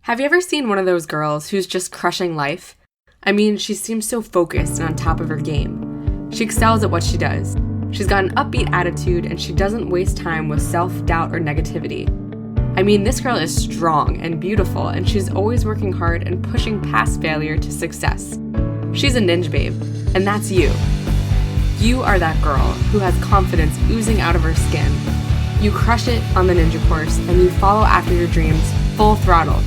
Have you ever seen one of those girls who's just crushing life? I mean, she seems so focused and on top of her game. She excels at what she does. She's got an upbeat attitude and she doesn't waste time with self-doubt or negativity. I mean, this girl is strong and beautiful and she's always working hard and pushing past failure to success. She's a ninja babe, and that's you. You are that girl who has confidence oozing out of her skin. You crush it on the ninja course and you follow after your dreams full throttle.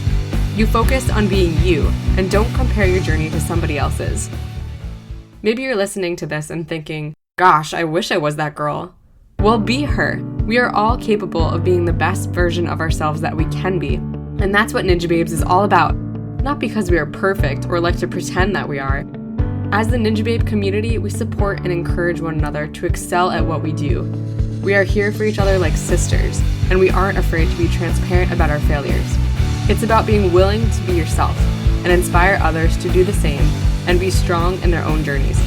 You focus on being you and don't compare your journey to somebody else's. Maybe you're listening to this and thinking, gosh, I wish I was that girl. Well, be her. We are all capable of being the best version of ourselves that we can be. And that's what Ninja Babes is all about. Not because we are perfect or like to pretend that we are. As the Ninja Babe community, we support and encourage one another to excel at what we do. We are here for each other like sisters, and we aren't afraid to be transparent about our failures. It's about being willing to be yourself and inspire others to do the same and be strong in their own journeys.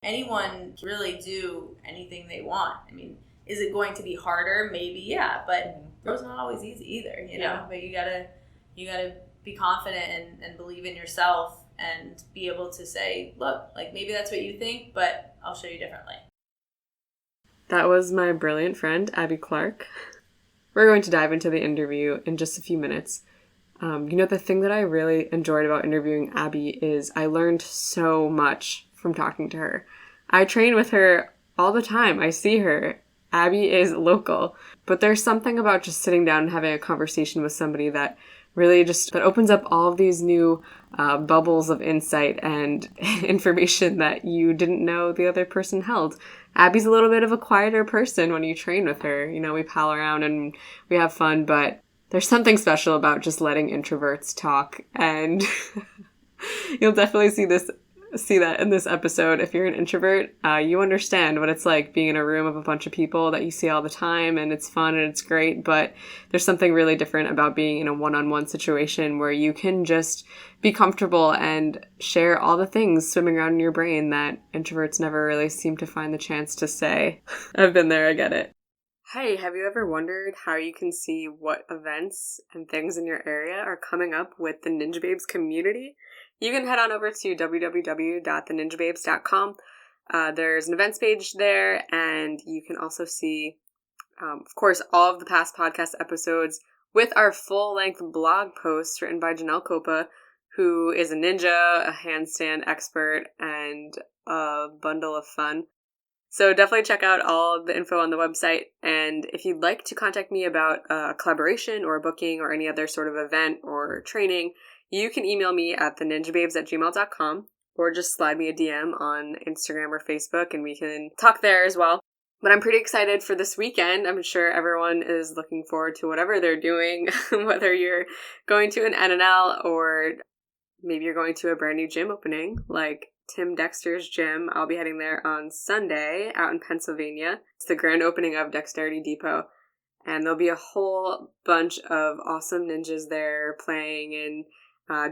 Anyone can really do anything they want. I mean, is it going to be harder? Maybe, yeah, but it's not always easy either, you know? But you gotta be confident and believe in yourself and be able to say, look, like maybe that's what you think, but I'll show you differently. That was my brilliant friend, Abby Clark. We're going to dive into the interview in just a few minutes. The thing that I really enjoyed about interviewing Abby is I learned so much from talking to her. I train with her all the time. I see her. Abby is local. But there's something about just sitting down and having a conversation with somebody that really that opens up all of these new bubbles of insight and information that you didn't know the other person held. Abby's a little bit of a quieter person when you train with her. You know, we pal around and we have fun, but there's something special about just letting introverts talk. And you'll definitely see that in this episode. If you're an introvert, you understand what it's like being in a room of a bunch of people that you see all the time, and it's fun and it's great, but there's something really different about being in a one-on-one situation where you can just be comfortable and share all the things swimming around in your brain that introverts never really seem to find the chance to say. I've been there, I get it. Hey, have you ever wondered how you can see what events and things in your area are coming up with the Ninja Babes community? You can head on over to www.theninjababes.com. There's an events page there, and you can also see, of course, all of the past podcast episodes with our full-length blog posts written by Janelle Copa, who is a ninja, a handstand expert, and a bundle of fun. So definitely check out all of the info on the website. And if you'd like to contact me about a collaboration or a booking or any other sort of event or training, you can email me at theninjababes@gmail.com or just slide me a DM on Instagram or Facebook and we can talk there as well. But I'm pretty excited for this weekend. I'm sure everyone is looking forward to whatever they're doing, whether you're going to an NNL or maybe you're going to a brand new gym opening like Tim Dexter's gym. I'll be heading there on Sunday out in Pennsylvania. It's the grand opening of Dexterity Depot. And there'll be a whole bunch of awesome ninjas there playing and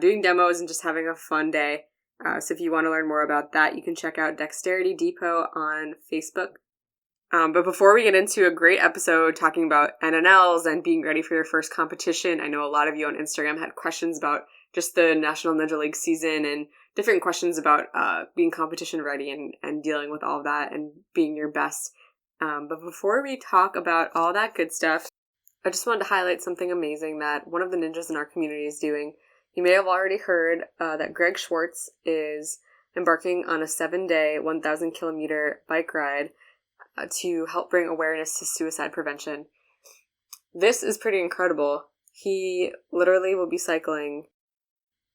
doing demos and just having a fun day. So if you want to learn more about that, you can check out Dexterity Depot on Facebook. But before we get into a great episode talking about NNLs and being ready for your first competition, I know a lot of you on Instagram had questions about just the National Ninja League season and different questions about being competition ready and dealing with all of that and being your best. But before we talk about all that good stuff, I just wanted to highlight something amazing that one of the ninjas in our community is doing. You may have already heard that Greg Schwartz is embarking on a 7-day, 1,000-kilometer bike ride to help bring awareness to suicide prevention. This is pretty incredible. He literally will be cycling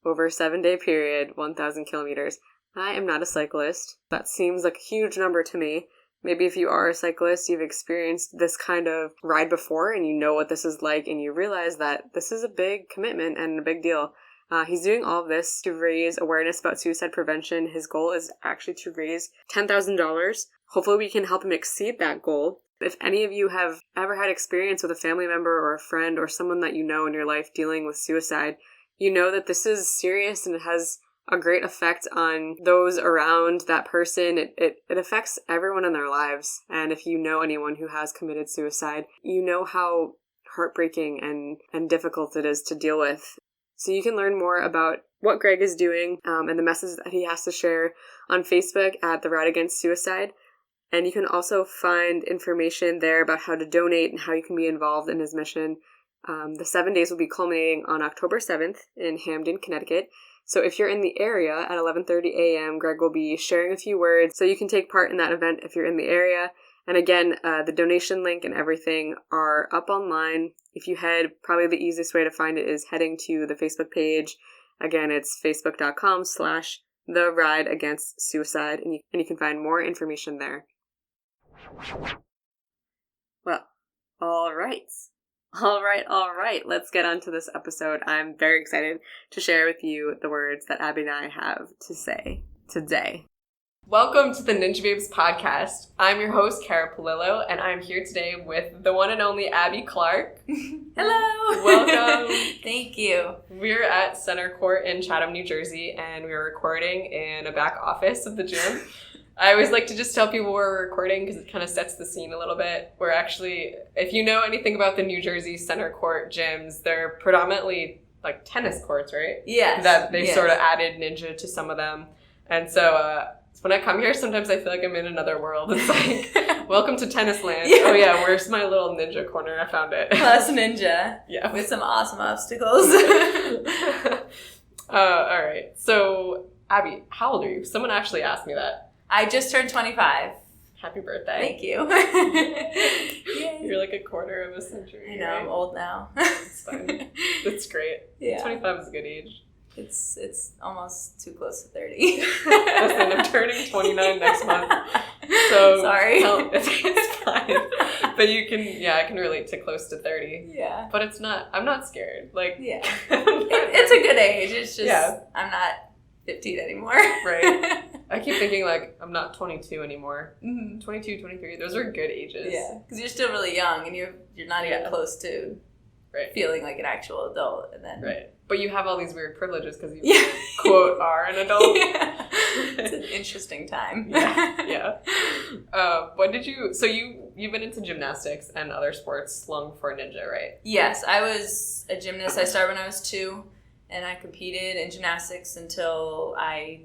over a 7-day period, 1,000 kilometers. I am not a cyclist. That seems like a huge number to me. Maybe if you are a cyclist, you've experienced this kind of ride before and you know what this is like and you realize that this is a big commitment and a big deal. He's doing all of this to raise awareness about suicide prevention. His goal is actually to raise $10,000. Hopefully we can help him exceed that goal. If any of you have ever had experience with a family member or a friend or someone that you know in your life dealing with suicide, you know that this is serious and it has a great effect on those around that person. It affects everyone in their lives. And if you know anyone who has committed suicide, you know how heartbreaking and difficult it is to deal with. So you can learn more about what Greg is doing and the message that he has to share on Facebook at the Ride Against Suicide. And you can also find information there about how to donate and how you can be involved in his mission. The 7 days will be culminating on October 7th in Hamden, Connecticut. So if you're in the area at 11:30 a.m., Greg will be sharing a few words so you can take part in that event if you're in the area. And again, the donation link and everything are up online. If you head, probably the easiest way to find it is heading to the Facebook page. Again, it's facebook.com/The Ride Against Suicide, and you can find more information there. Well, all right. Let's get on to this episode. I'm very excited to share with you the words that Abby and I have to say today. Welcome to the Ninjababes podcast. I'm your host, Cara Poalillo, and I'm here today with the one and only Abby Clark. Hello! Welcome! Thank you. We're at Center Court in Chatham, New Jersey, and we're recording in a back office of the gym. I always like to just tell people we're recording because it kind of sets the scene a little bit. We're actually, if you know anything about the New Jersey Center Court gyms, they're predominantly like tennis courts, right? Yes. That they sort of added ninja to some of them. And so when I come here, sometimes I feel like I'm in another world. It's like, welcome to tennis land. Yeah. Oh yeah, where's my little ninja corner? I found it. Plus ninja. Yeah. With some awesome obstacles. All right. So, Abby, how old are you? Someone actually asked me that. I just turned 25. Happy birthday. Thank you. You're like a quarter of a century. I know, right? I'm old now. It's fine. It's great. Yeah. 25 is a good age. It's almost too close to 30. Listen, I'm turning 29 next month. So sorry. It's fine. But you can, I can relate to close to 30. Yeah. But it's not, I'm not scared. Like, yeah. It's a good age. It's just, I'm not 15 anymore. Right. I keep thinking, like, I'm not 22 anymore. Mm-hmm. 22, 23, those are good ages. Yeah. Because you're still really young and you're not even close to feeling like an actual adult. And then right. But you have all these weird privileges because you, quote, are an adult. Yeah. It's an interesting time. Yeah. What did you... So you've been into gymnastics and other sports long before ninja, right? Yes. I was a gymnast. I started when I was 2. And I competed in gymnastics until I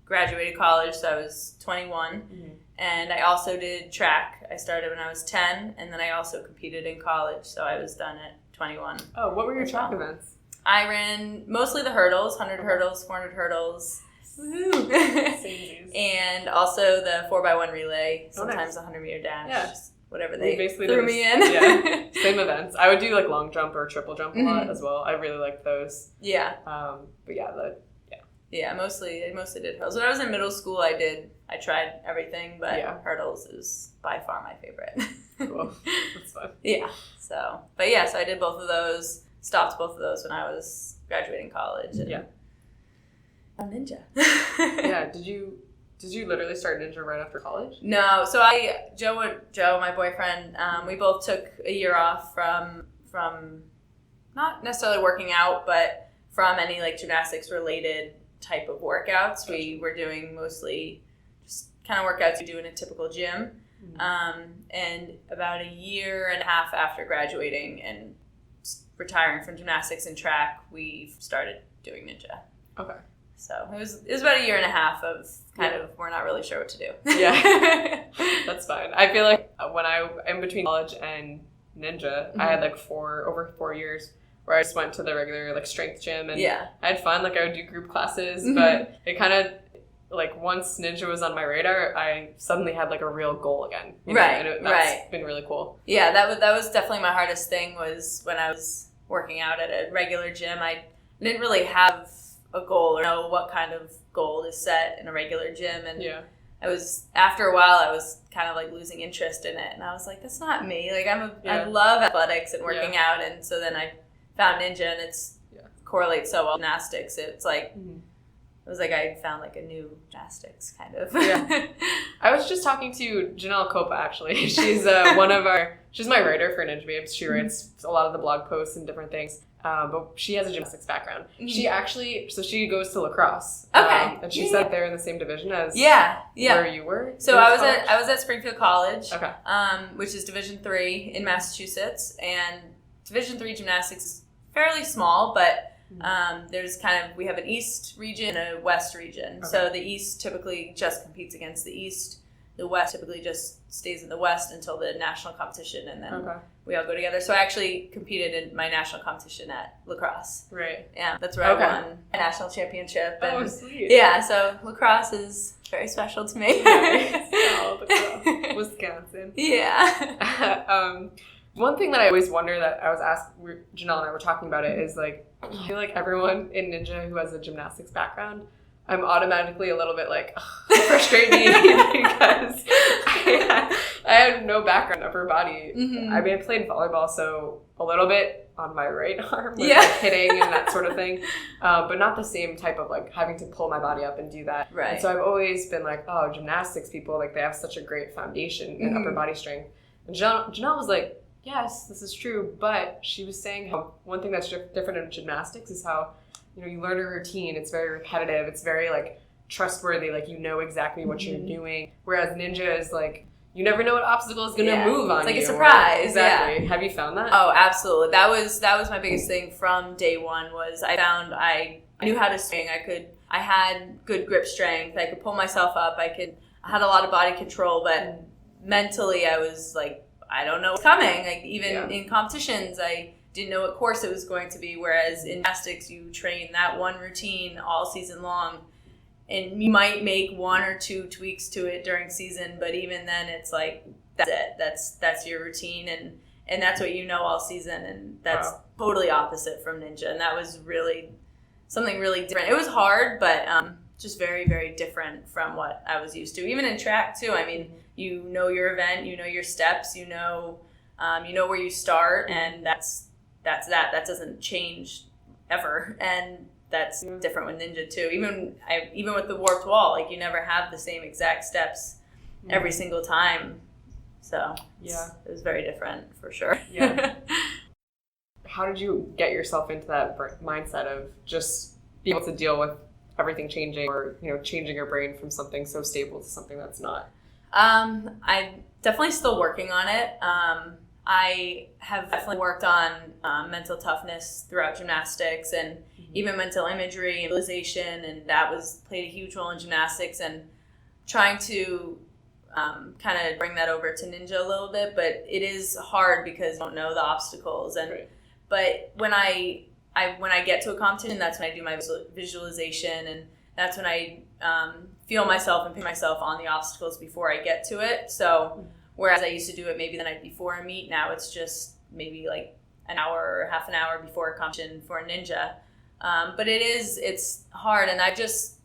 graduated college, so I was 21. Mm-hmm. And I also did track. I started when I was 10, and then I also competed in college, so I was done at 21. Oh, what were your track events? I ran mostly the hurdles, 100 hurdles, 400 hurdles. Woohoo! And also the 4x1 relay, sometimes the 100-meter dash. Yeah. Whatever they basically threw me in. Yeah, same events. I would do like long jump or triple jump a lot as well. I really liked those. Yeah. But yeah, I mostly did hurdles. When I was in middle school, I tried everything, but hurdles is by far my favorite. Cool. That's fun. Yeah. So I did both of those. Stopped both of those when I was graduating college. And I'm ninja. Yeah. Did you literally start ninja right after college? No. So Joe, my boyfriend, we both took a year off from not necessarily working out, but from any like gymnastics related type of workouts. Gotcha. We were doing mostly just kind of workouts you do in a typical gym. Mm-hmm. And about a year and a half after graduating and retiring from gymnastics and track, we started doing ninja. Okay. So it was about a year and a half of kind of we're not really sure what to do. Yeah, that's fine. I feel like when in between college and ninja, I had like over 4 years where I just went to the regular like strength gym and I had fun. Like I would do group classes, but it kind of like once ninja was on my radar, I suddenly had like a real goal again. You know? And that's been really cool. Yeah, that was definitely my hardest thing was when I was working out at a regular gym. I didn't really have a goal or know what kind of goal is set in a regular gym, and after a while I was kind of like losing interest in it, and I was like, that's not me. Like I love athletics and working out, and so then I found ninja, and it's correlates so well with gymnastics. It's like it was like I found like a new gymnastics kind of. I was just talking to Janelle Copa actually. She's she's my writer for Ninjababes. She writes a lot of the blog posts and different things. But she has a gymnastics background. Mm-hmm. She goes to lacrosse. Okay. And she sat there in the same division as where you were. So I was at Springfield College. Okay. Which is Division III in Massachusetts, and Division III gymnastics is fairly small, but there's we have an East region and a West region. Okay. So the East typically just competes against the East. The West typically just stays in the West until the national competition, and then we all go together. So I actually competed in my national competition at lacrosse. Right. Yeah, that's where I won a national championship. And sweet. Yeah, so lacrosse is very special to me. Nice. Lacrosse. Wisconsin. Yeah. One thing that I always wonder that I was asked, Janelle and I were talking about it, is like, I feel like everyone in Ninja who has a gymnastics background, I'm automatically a little bit like, frustrate me because I had no background upper body. Mm-hmm. I mean, I played volleyball, so a little bit on my right arm with like hitting and that sort of thing, but not the same type of like having to pull my body up and do that. Right. And so I've always been like, oh, gymnastics people, like they have such a great foundation in upper body strength. And Janelle was like, yes, this is true, but she was saying how one thing that's different in gymnastics is how, you learn a routine. It's very repetitive. It's very, like, trustworthy. Like, you know exactly what you're doing. Whereas Ninja is, like, you never know what obstacle is going to move on you. It's like a surprise. Exactly. Yeah. Have you found that? Oh, absolutely. That was my biggest thing from day one was I found I knew how to swing. I had good grip strength. I could pull myself up. I had a lot of body control, but mentally I was, like, I don't know what's coming. Like, even in competitions, I didn't know what course it was going to be, whereas in gymnastics you train that one routine all season long, and you might make one or two tweaks to it during season, but even then it's like that's it, that's your routine, and that's what you know all season, and that's totally opposite from Ninja, and that was really something really different. It was hard, but just very, very different from what I was used to, even in track too. I mean, you know your event, you know your steps, you know where you start, and that doesn't change ever, and that's different with Ninja too. Even with the warped wall, like you never have the same exact steps every single time. So it was very different for sure. Yeah. How did you get yourself into that mindset of just being able to deal with everything changing, or changing your brain from something so stable to something that's not? I'm definitely still working on it. I have definitely worked on mental toughness throughout gymnastics, and even mental imagery and visualization, and that played a huge role in gymnastics, and trying to kind of bring that over to Ninja a little bit, but it is hard because you don't know the obstacles. But when I get to a competition, that's when I do my visualization, and that's when I feel myself and pick myself on the obstacles before I get to it. So whereas I used to do it maybe the night before a meet, now it's just maybe like an hour or half an hour before a competition for a Ninja. But it's hard, and I've just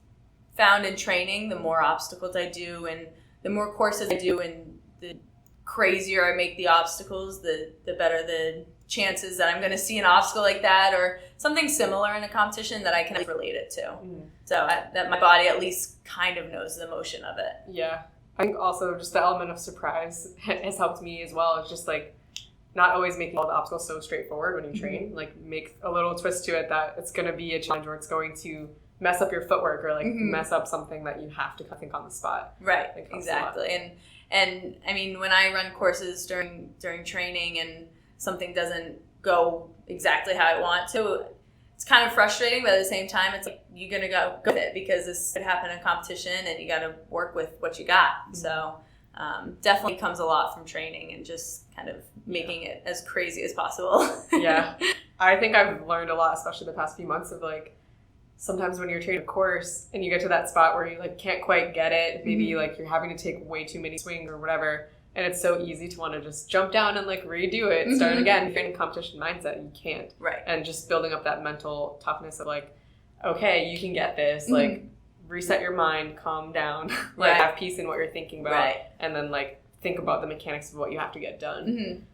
found in training, the more obstacles I do and the more courses I do and the crazier I make the obstacles, the better the chances that I'm going to see an obstacle like that or something similar in a competition that I can relate it to. So that my body at least kind of knows the motion of it. Yeah. I think also just the element of surprise has helped me as well. It's just like not always making all the obstacles so straightforward when you train. Like make a little twist to it that it's going to be a challenge or it's going to mess up your footwork or like mess up something that you have to think on the spot. Right, exactly. And I mean, when I run courses during training and something doesn't go exactly how I want to, it's kind of frustrating, but at the same time, it's like you're going to go with it because this could happen in a competition and you got to work with what you got. So definitely comes a lot from training and just kind of making it as crazy as possible. Yeah. I think I've learned a lot, especially the past few months, of like sometimes when you're training a course and you get to that spot where you like can't quite get it, maybe like you're having to take way too many swings or whatever. And it's so easy to want to just jump down and like redo it and start again. If you're in a competition mindset, you can't. Right. And just building up that mental toughness of like, okay, you can get this. Like reset your mind, calm down, like have peace in what you're thinking about, and then like think about the mechanics of what you have to get done.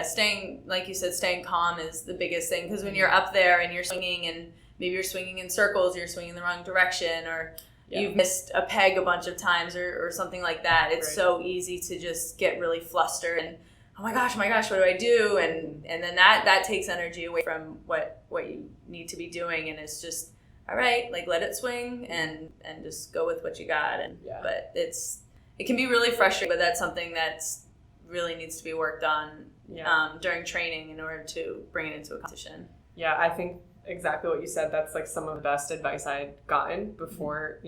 Staying, like you said, staying calm is the biggest thing because when you're up there and you're swinging and maybe you're swinging in circles, you're swinging in the wrong direction, or you've missed a peg a bunch of times or something like that. It's so easy to just get really flustered and, oh my gosh, what do I do? And then that takes energy away from what you need to be doing. And it's just, all right, like let it swing and just go with what you got. But it can be really frustrating, but that's something that's really needs to be worked on during training in order to bring it into a competition. Yeah, I think exactly what you said. That's like some of the best advice I'd gotten before,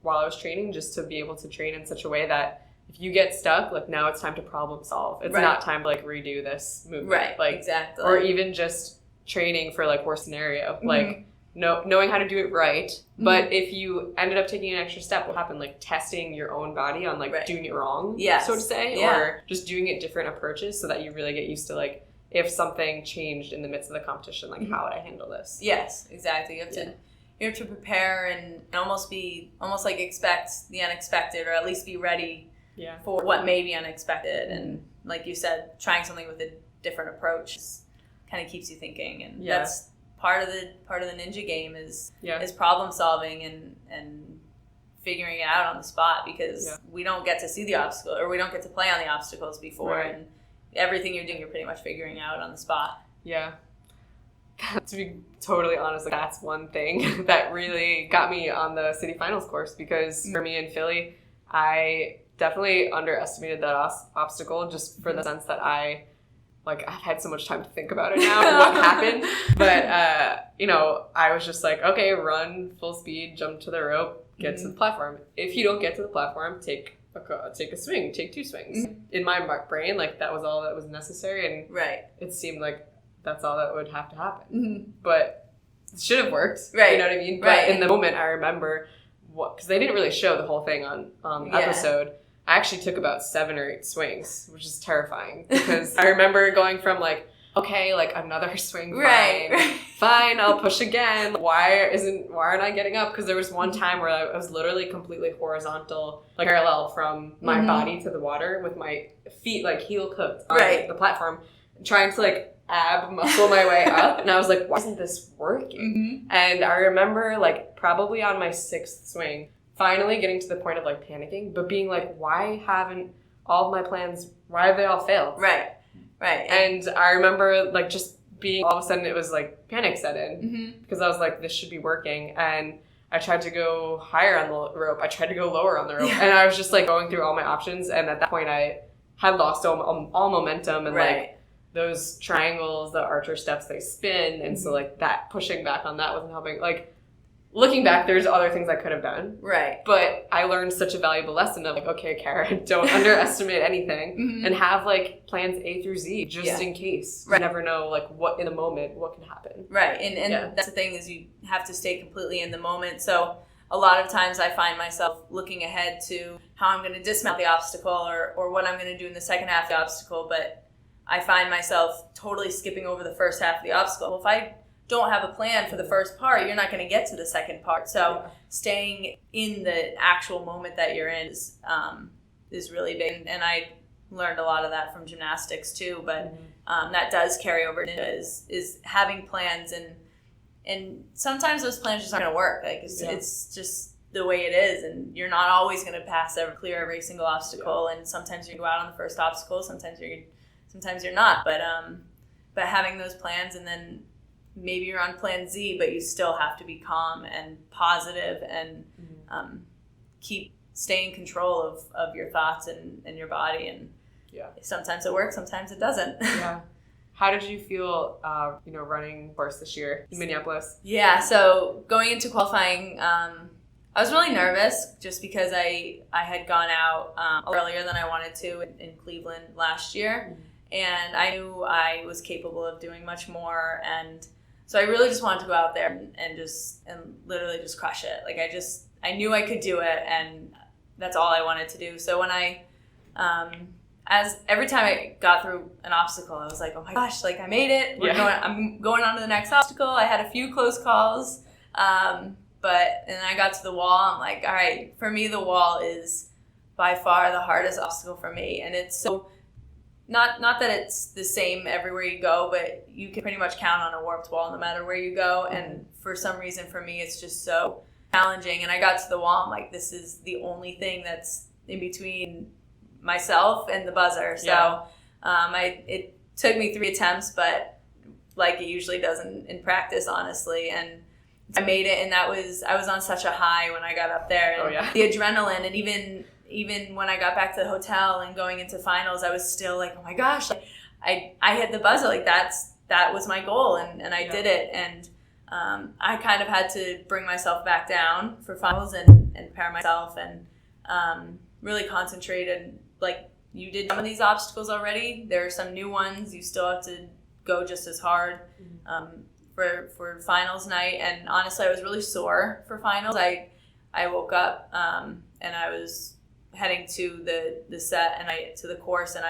while I was training, just to be able to train in such a way that if you get stuck, like now it's time to problem solve. It's not time to like redo this movement. Right, like, exactly. Or even just training for like worst scenario. Like knowing how to do it right. But if you ended up taking an extra step, what happened? Like testing your own body on like doing it wrong, so to say, or just doing it different approaches so that you really get used to like, if something changed in the midst of the competition, like how would I handle this? Yes, exactly. You have to prepare and almost like expect the unexpected, or at least be ready for what may be unexpected. And like you said, trying something with a different approach kind of keeps you thinking. And that's part of the ninja game is problem solving and figuring it out on the spot, because we don't get to see the obstacle, or we don't get to play on the obstacles before. Right. And everything you're doing, you're pretty much figuring out on the spot. Yeah. To be totally honest, like, that's one thing that really got me on the city finals course, because for me in Philly, I definitely underestimated that obstacle, just for the sense that I've had so much time to think about it now and what happened. But, I was just like, okay, run full speed, jump to the rope, get to the platform. If you don't get to the platform, take a swing, take 2 swings. In my brain, like, that was all that was necessary, and it seemed like that's all that would have to happen. But it should have worked. Right. You know what I mean? But in the moment, I remember because they didn't really show the whole thing on the episode. I actually took about 7 or 8 swings, which is terrifying, because I remember going from like, okay, like another swing, fine, I'll push again. Why aren't I getting up? Because there was one time where I was literally completely horizontal, like parallel from my body to the water, with my feet like heel cooked on the platform, trying to like ab muscle my way up. And I was like, why isn't this working? And I remember like probably on my 6th swing, finally getting to the point of like panicking, but being like, why haven't all of my plans, why have they all failed? Right. And I remember like just being, all of a sudden it was like panic set in, because I was like, this should be working. And I tried to go higher on the rope. I tried to go lower on the rope. And I was just like going through all my options. And at that point I had lost all momentum, and like those triangles, the archer steps, they spin. And so like that pushing back on that wasn't helping. Like, looking back, there's other things I could have done. Right. But I learned such a valuable lesson of like, okay, Cara, don't underestimate anything, and have like plans A through Z just in case. You never know like what in the moment, what can happen. Right. And that's the thing, is you have to stay completely in the moment. So a lot of times I find myself looking ahead to how I'm going to dismount the obstacle, or what I'm going to do in the second half of the obstacle. But I find myself totally skipping over the first half of the obstacle. Well, if I don't have a plan for the first part, you're not going to get to the second part. So staying in the actual moment that you're in is really big. And I learned a lot of that from gymnastics too, but that does carry over to is having plans, and sometimes those plans just aren't going to work. Like it's just the way it is, and you're not always going to clear every single obstacle, and sometimes you go out on the first obstacle, sometimes you're not, but having those plans, and then maybe you're on plan Z, but you still have to be calm and positive and keep staying in control of your thoughts and your body. And sometimes it works, sometimes it doesn't. How did you feel, running course this year in Minneapolis? Yeah, so going into qualifying, I was really nervous, just because I had gone out earlier than I wanted to in Cleveland last year. And I knew I was capable of doing much more, and so I really just wanted to go out there and literally just crush it. Like I knew I could do it, and that's all I wanted to do. So when every time I got through an obstacle, I was like, oh my gosh, like I made it. I'm going on to the next obstacle. I had a few close calls, and then I got to the wall. I'm like, all right, for me, the wall is by far the hardest obstacle for me, and it's so. Not that it's the same everywhere you go, but you can pretty much count on a warped wall no matter where you go. And for some reason, for me, it's just so challenging. And I got to the wall, I'm like, this is the only thing that's in between myself and the buzzer. So it took me 3 attempts, but like it usually does in practice, honestly. And I made it, and I was on such a high when I got up there. And the adrenaline, and even even when I got back to the hotel and going into finals, I was still like, oh my gosh, like, I hit the buzzer. Like that was my goal, and I did it. And I kind of had to bring myself back down for finals and prepare myself and really concentrate. And like, you did some of these obstacles already. There are some new ones. You still have to go just as hard for finals night. And honestly, I was really sore for finals. I woke up and I was heading to the set and to the course, and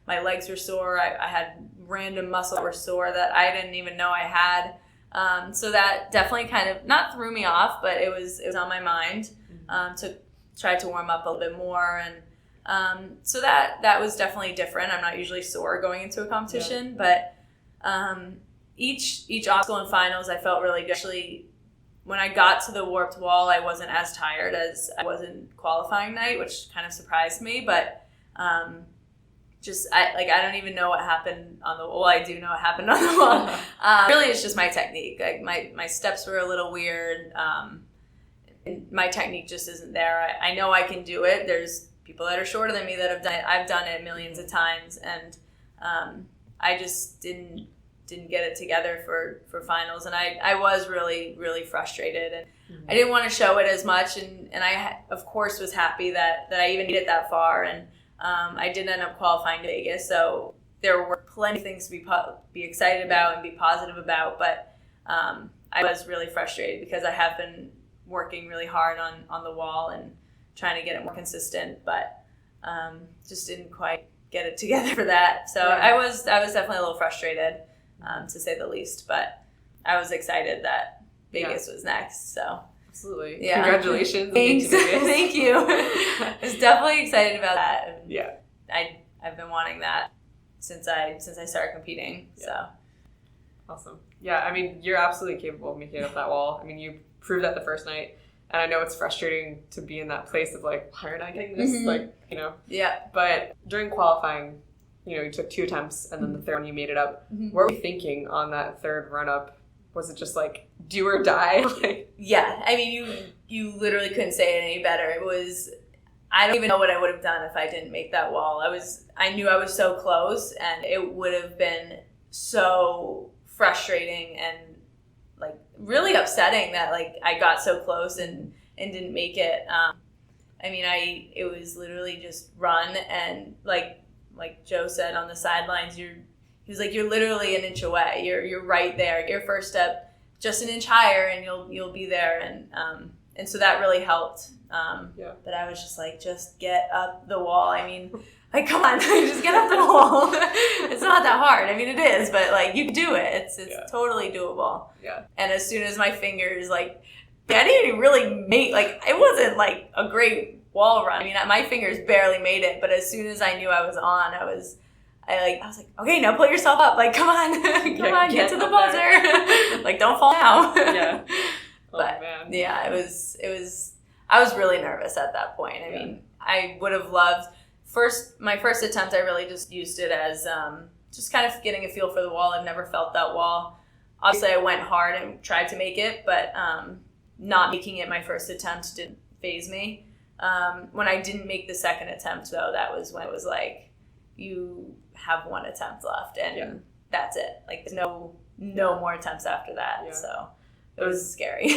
my legs were sore. I had random muscles that were sore that I didn't even know I had. So that definitely kind of not threw me off, but it was on my mind to try to warm up a little bit more. And so that was definitely different. I'm not usually sore going into a competition, but each obstacle in finals, I felt really good. Actually, when I got to the warped wall, I wasn't as tired as I was in qualifying night, which kind of surprised me. But I don't even know what happened on the wall. I do know what happened on the wall. Really, it's just my technique. Like my steps were a little weird. And my technique just isn't there. I know I can do it. There's people that are shorter than me that have done it. I've done it millions of times, and I just didn't get it together for finals. And I was really, really frustrated, and I didn't want to show it as much. And I, of course, was happy that I even made it that far. And I did end up qualifying to Vegas, so there were plenty of things to be excited about and be positive about. But I was really frustrated because I have been working really hard on the wall and trying to get it more consistent, but just didn't quite get it together for that. So I was definitely a little frustrated, to say the least. But I was excited that Vegas was next. So absolutely, yeah. Congratulations! Thanks. Thank you. I was definitely excited about that. And I've been wanting that since I started competing. Yeah. So awesome. Yeah, I mean, you're absolutely capable of making it up that wall. I mean, you proved that the first night. And I know it's frustrating to be in that place of like, why aren't I getting this? Like, you know. Yeah. But during qualifying, you know, you took 2 attempts and then the third one you made it up. What were you thinking on that third run up? Was it just like do or die? Yeah. I mean, you literally couldn't say it any better. It was, I don't even know what I would have done if I didn't make that wall. I knew I was so close, and it would have been so frustrating and like really upsetting that like I got so close and didn't make it. I mean, it was literally just run, and like Joe said on the sidelines, he was like, you're literally an inch away. You're right there. Your first step just an inch higher, and you'll be there. And so that really helped. But I was just like, just get up the wall. I mean, like, come on, just get up the wall. It's not that hard. I mean, it is, but like, you can do it. It's totally doable. Yeah. And as soon as my fingers, like, I didn't even really make, like, it wasn't like a great wall run. I mean, my fingers barely made it, but as soon as I knew I was on, I was like, okay, now pull yourself up. Like, come on, get to the buzzer. Like, don't fall now. Yeah. But man. Yeah, it was. I was really nervous at that point. I mean, I would have loved. My first attempt, I really just used it as just kind of getting a feel for the wall. I've never felt that wall. Obviously, I went hard and tried to make it, but not making it my first attempt didn't faze me. When I didn't make the second attempt, though, that was when it was like, you have 1 attempt left, and that's it. Like, there's no more attempts after that. Yeah. So it was scary.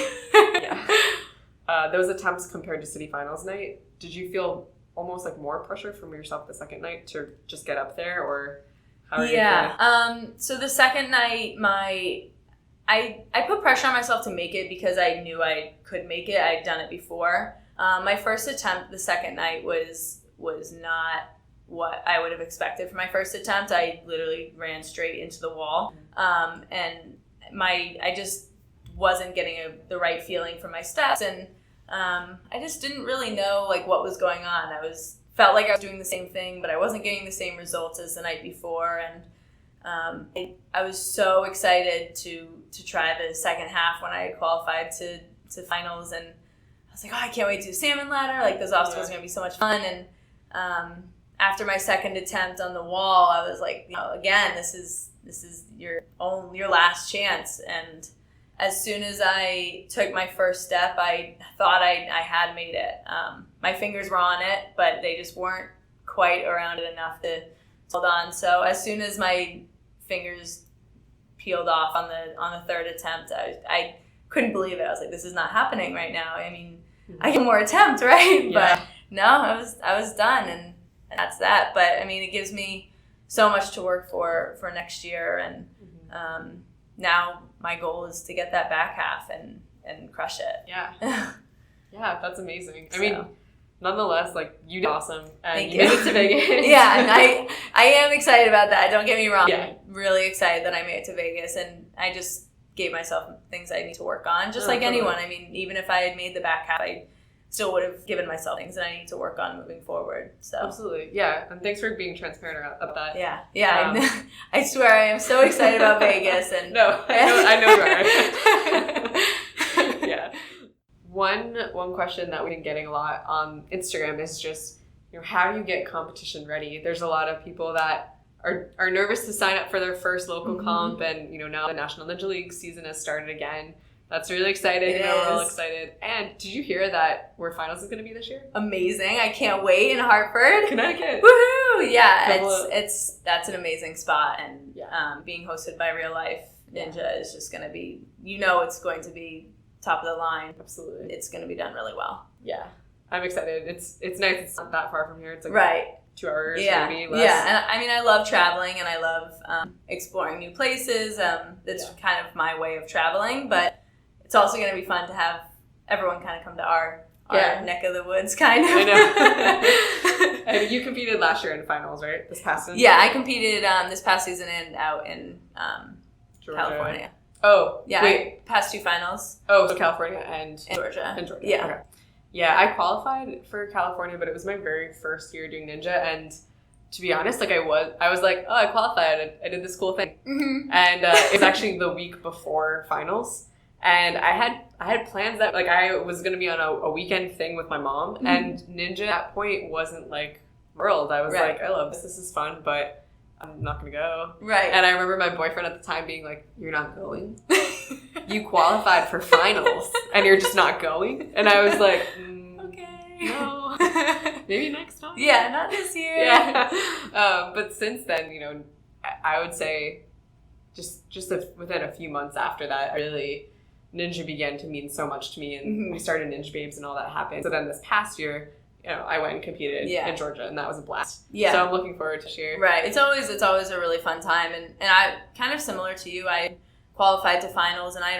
Those attempts compared to city finals night, did you feel almost like more pressure from yourself the second night to just get up there, or how are you feeling? So the second night, I put pressure on myself to make it because I knew I could make it. I'd done it before. My first attempt the second night was not what I would have expected for my first attempt. I literally ran straight into the wall, and I just wasn't getting the right feeling from my steps, and I just didn't really know like what was going on. Felt like I was doing the same thing, but I wasn't getting the same results as the night before, and I was so excited to try the second half when I qualified to finals, and I was like, oh, I can't wait to do salmon ladder. Like, those obstacles are going to be so much fun. And after my second attempt on the wall, I was like, again, this is your last chance. And as soon as I took my first step, I thought I had made it. My fingers were on it, but they just weren't quite around it enough to hold on. So as soon as my fingers peeled off on the third attempt, I couldn't believe it. I was like, this is not happening right now. I mean, I get more attempt, right? Yeah. But no, I was done, and that's that. But I mean, it gives me so much to work for next year, and now my goal is to get that back half and crush it. Yeah. Yeah, that's amazing. I mean, nonetheless, like, you did awesome. And Thank you made it to Vegas. Yeah, and I am excited about that. Don't get me wrong. Yeah. I'm really excited that I made it to Vegas, and I just gave myself things I need to work on, just like totally. anyone. I mean, even if I had made the back half, I still would have given myself things that I need to work on moving forward. So Absolutely. Yeah. And thanks for being transparent about that. Yeah. I swear I am so excited about Vegas. And No, I know you are. Yeah. One question that we've been getting a lot on Instagram is just, how do you get competition ready? There's a lot of people that are nervous to sign up for their first local comp, and now the National Ninja League season has started again. That's really exciting. We're all excited. And did you hear that where finals is going to be this year? Amazing! I can't wait in Hartford, Connecticut. Woohoo! Yeah, that's an amazing spot, and being hosted by Real Life Ninja is just going to be, it's going to be top of the line. Absolutely, it's going to be done really well. Yeah, I'm excited. It's nice. It's not that far from here. It's like right. 2 hours, maybe less. Yeah, and I mean, I love traveling, and I love exploring new places. That's kind of my way of traveling, but it's also going to be fun to have everyone kind of come to our neck of the woods, kind of. I know. And you competed last year in finals, right? This past season? Yeah, I competed this past season and out in California. Oh, yeah. Wait. Past 2 finals. Oh, so California and Georgia. And Georgia. Yeah. Okay. Yeah, I qualified for California, but it was my very first year doing Ninja, and to be honest, like I was like, oh, I qualified. I did this cool thing, and it was actually the week before finals, and I had plans that like I was gonna be on a weekend thing with my mom, and Ninja at that point wasn't like world. I was like, I love this. This is fun, but I'm not gonna go. Right. And I remember my boyfriend at the time being like, "You're not going. You qualified for finals, and you're just not going." And I was like, okay, no, maybe next time. Yeah, not this year. Yeah. But since then, I would say just within a few months after that, really Ninja began to mean so much to me, and we started Ninjababes and all that happened. So then this past year, I went and competed in Georgia, and that was a blast. Yeah. So I'm looking forward to this year. Right. It's always a really fun time, and I kind of similar to you. I qualified to finals, and I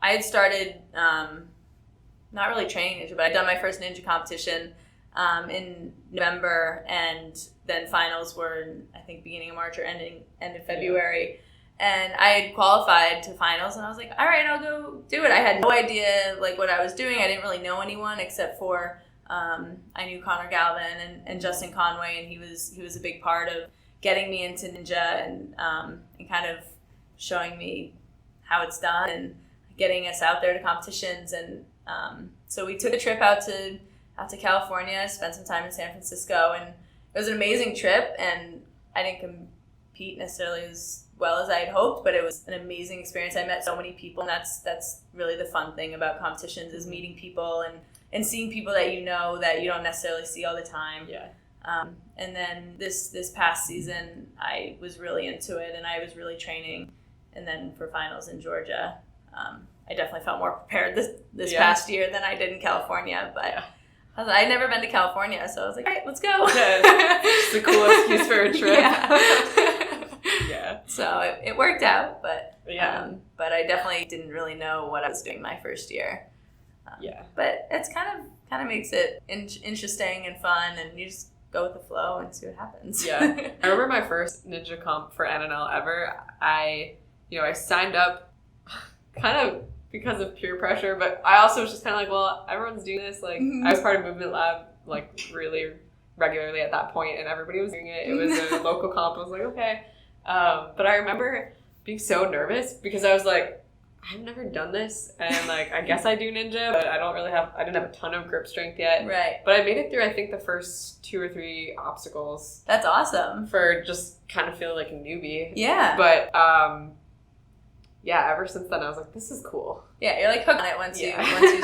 had started not really training Ninja, but I'd done my first Ninja competition in November, and then finals were in, I think, beginning of March or end of February. Yeah. And I had qualified to finals, and I was like, all right, I'll go do it. I had no idea like what I was doing. I didn't really know anyone except for I knew Connor Galvin and Justin Conway, and he was a big part of getting me into Ninja and kind of showing me how it's done and getting us out there to competitions. And so we took a trip out to California, spent some time in San Francisco, and it was an amazing trip. And I didn't compete necessarily as well as I had hoped, but it was an amazing experience. I met so many people, and that's really the fun thing about competitions, is meeting people and seeing people that that you don't necessarily see all the time. Yeah. And then this past season, I was really into it, and I was really training. And then for finals in Georgia, I definitely felt more prepared this past year than I did in California. But I'd never been to California, so I was like, all right, let's go. It's a cool excuse for a trip. Yeah. So it worked out, but I definitely didn't really know what I was doing my first year. But it's kind of makes it interesting and fun, and you just go with the flow and see what happens. Yeah. I remember my first Ninja comp for NNL ever. I signed up kind of because of peer pressure, but I also was just kind of like, well, everyone's doing this. Like, I was part of Movement Lab, like, really regularly at that point, and everybody was doing it. It was a local comp. I was like, okay. But I remember being so nervous because I was like, I've never done this, and like I guess I do Ninja, but I didn't have a ton of grip strength yet. Right. But I made it through, I think, the first 2 or 3 obstacles. That's awesome. For just kind of feeling like a newbie. Yeah. But ever since then I was like, this is cool. Yeah, you're like hooked on it once you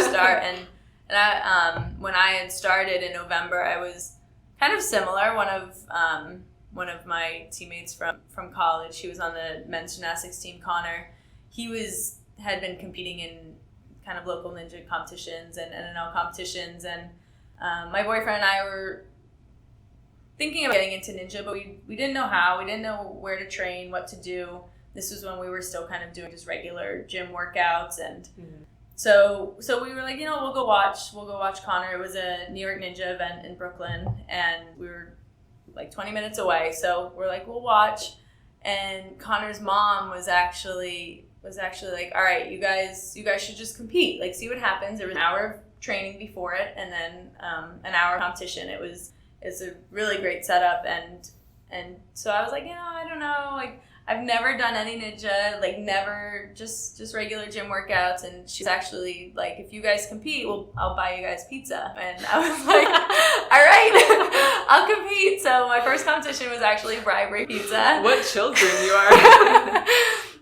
start. And I, when I had started in November, I was kind of similar. One of my teammates from college, he was on the men's gymnastics team, Connor. He had been competing in kind of local ninja competitions and NNL competitions, and my boyfriend and I were thinking about getting into ninja, but we didn't know how. We didn't know where to train, what to do. This was when we were still kind of doing just regular gym workouts, and so we were like, we'll go watch Connor. It was a New York Ninja event in Brooklyn, and we were like 20 minutes away. So we're like, we'll watch. And Connor's mom was actually like, all right, you guys should just compete, like see what happens. There was an hour of training before it, and then an hour of competition. It's a really great setup, and so I was like, I don't know, like I've never done any ninja, like never, just regular gym workouts. And she's actually like, if you guys compete, I'll buy you guys pizza. And I was like, all right, I'll compete. So my first competition was actually bribery pizza. What children you are.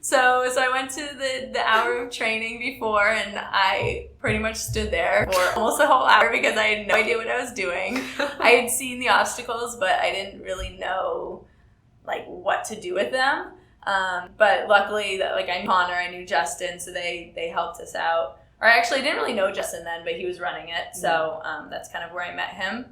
So I went to the hour of training before, and I pretty much stood there for almost a whole hour because I had no idea what I was doing. I had seen the obstacles, but I didn't really know like what to do with them. But luckily, like I knew Connor, I knew Justin, so they helped us out. Or actually, I didn't really know Justin then, but he was running it, so that's kind of where I met him.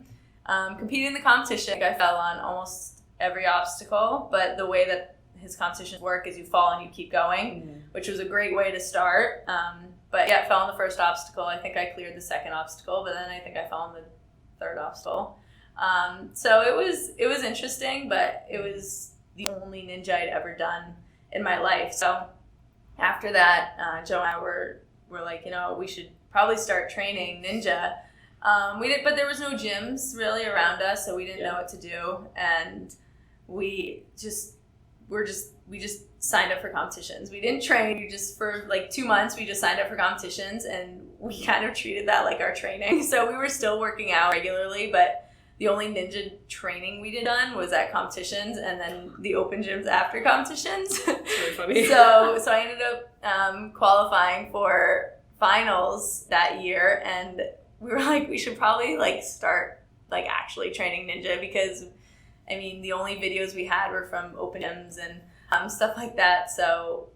Competing in the competition, I fell on almost every obstacle, but the way that his competitions work is you fall and you keep going, which was a great way to start. But yeah, I fell on the first obstacle. I think I cleared the second obstacle, but then I think I fell on the third obstacle. So it was interesting, but it was the only ninja I'd ever done in my life. So after that, Joe and I were like, we should probably start training ninja. We did, but there was no gyms really around us, so we didn't know what to do, and we just signed up for competitions. We didn't train. We just, for like 2 months, we just signed up for competitions, and we kind of treated that like our training. So we were still working out regularly, but the only ninja training we did done was at competitions, and then the open gyms after competitions. That's really funny. So I ended up qualifying for finals that year, and we were like, we should probably like start like actually training ninja, because I mean, the only videos we had were from open gyms and stuff like that. So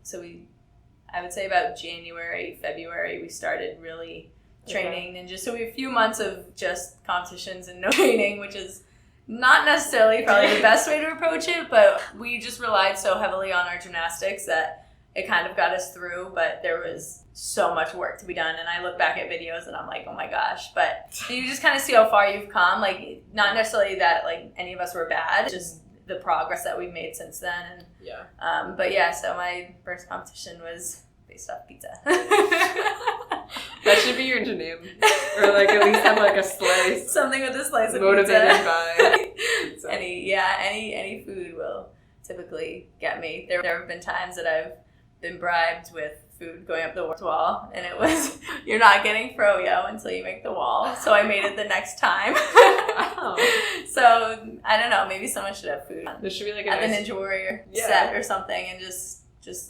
I would say about January, February, we started really training ninja. So we had a few months of just competitions and no training, which is not necessarily probably the best way to approach it, but we just relied so heavily on our gymnastics that it kind of got us through. But there was so much work to be done, and I look back at videos and I'm like, oh my gosh. But you just kind of see how far you've come, like not necessarily that like any of us were bad, just the progress that we've made since then. And but yeah, so my first competition was based off pizza. That should be your name, or like at least have like a slice, something with a slice of motivated pizza. by pizza. any food will typically get me. There have been times that I've been bribed with food going up the wall, and it was, you're not getting froyo until you make the wall. So I made it the next time. Wow. So I don't know, maybe someone should have food There should be like at the Ninja Warrior set or something, and just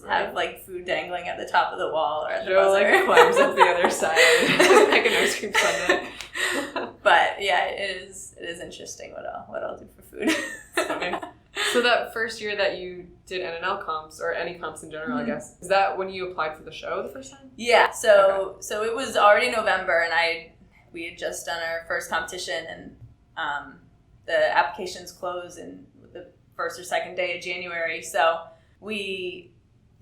have like food dangling at the top of the wall or at the Joe buzzer. like climbs up the other side like an ice cream sundae. But yeah, it is interesting what I'll do for food. Okay. So that first year that you did NNL comps, or any comps in general, I guess, is that when you applied for the show the first time? Yeah. So it was already November, and we had just done our first competition, and the applications closed in the first or second day of January. So we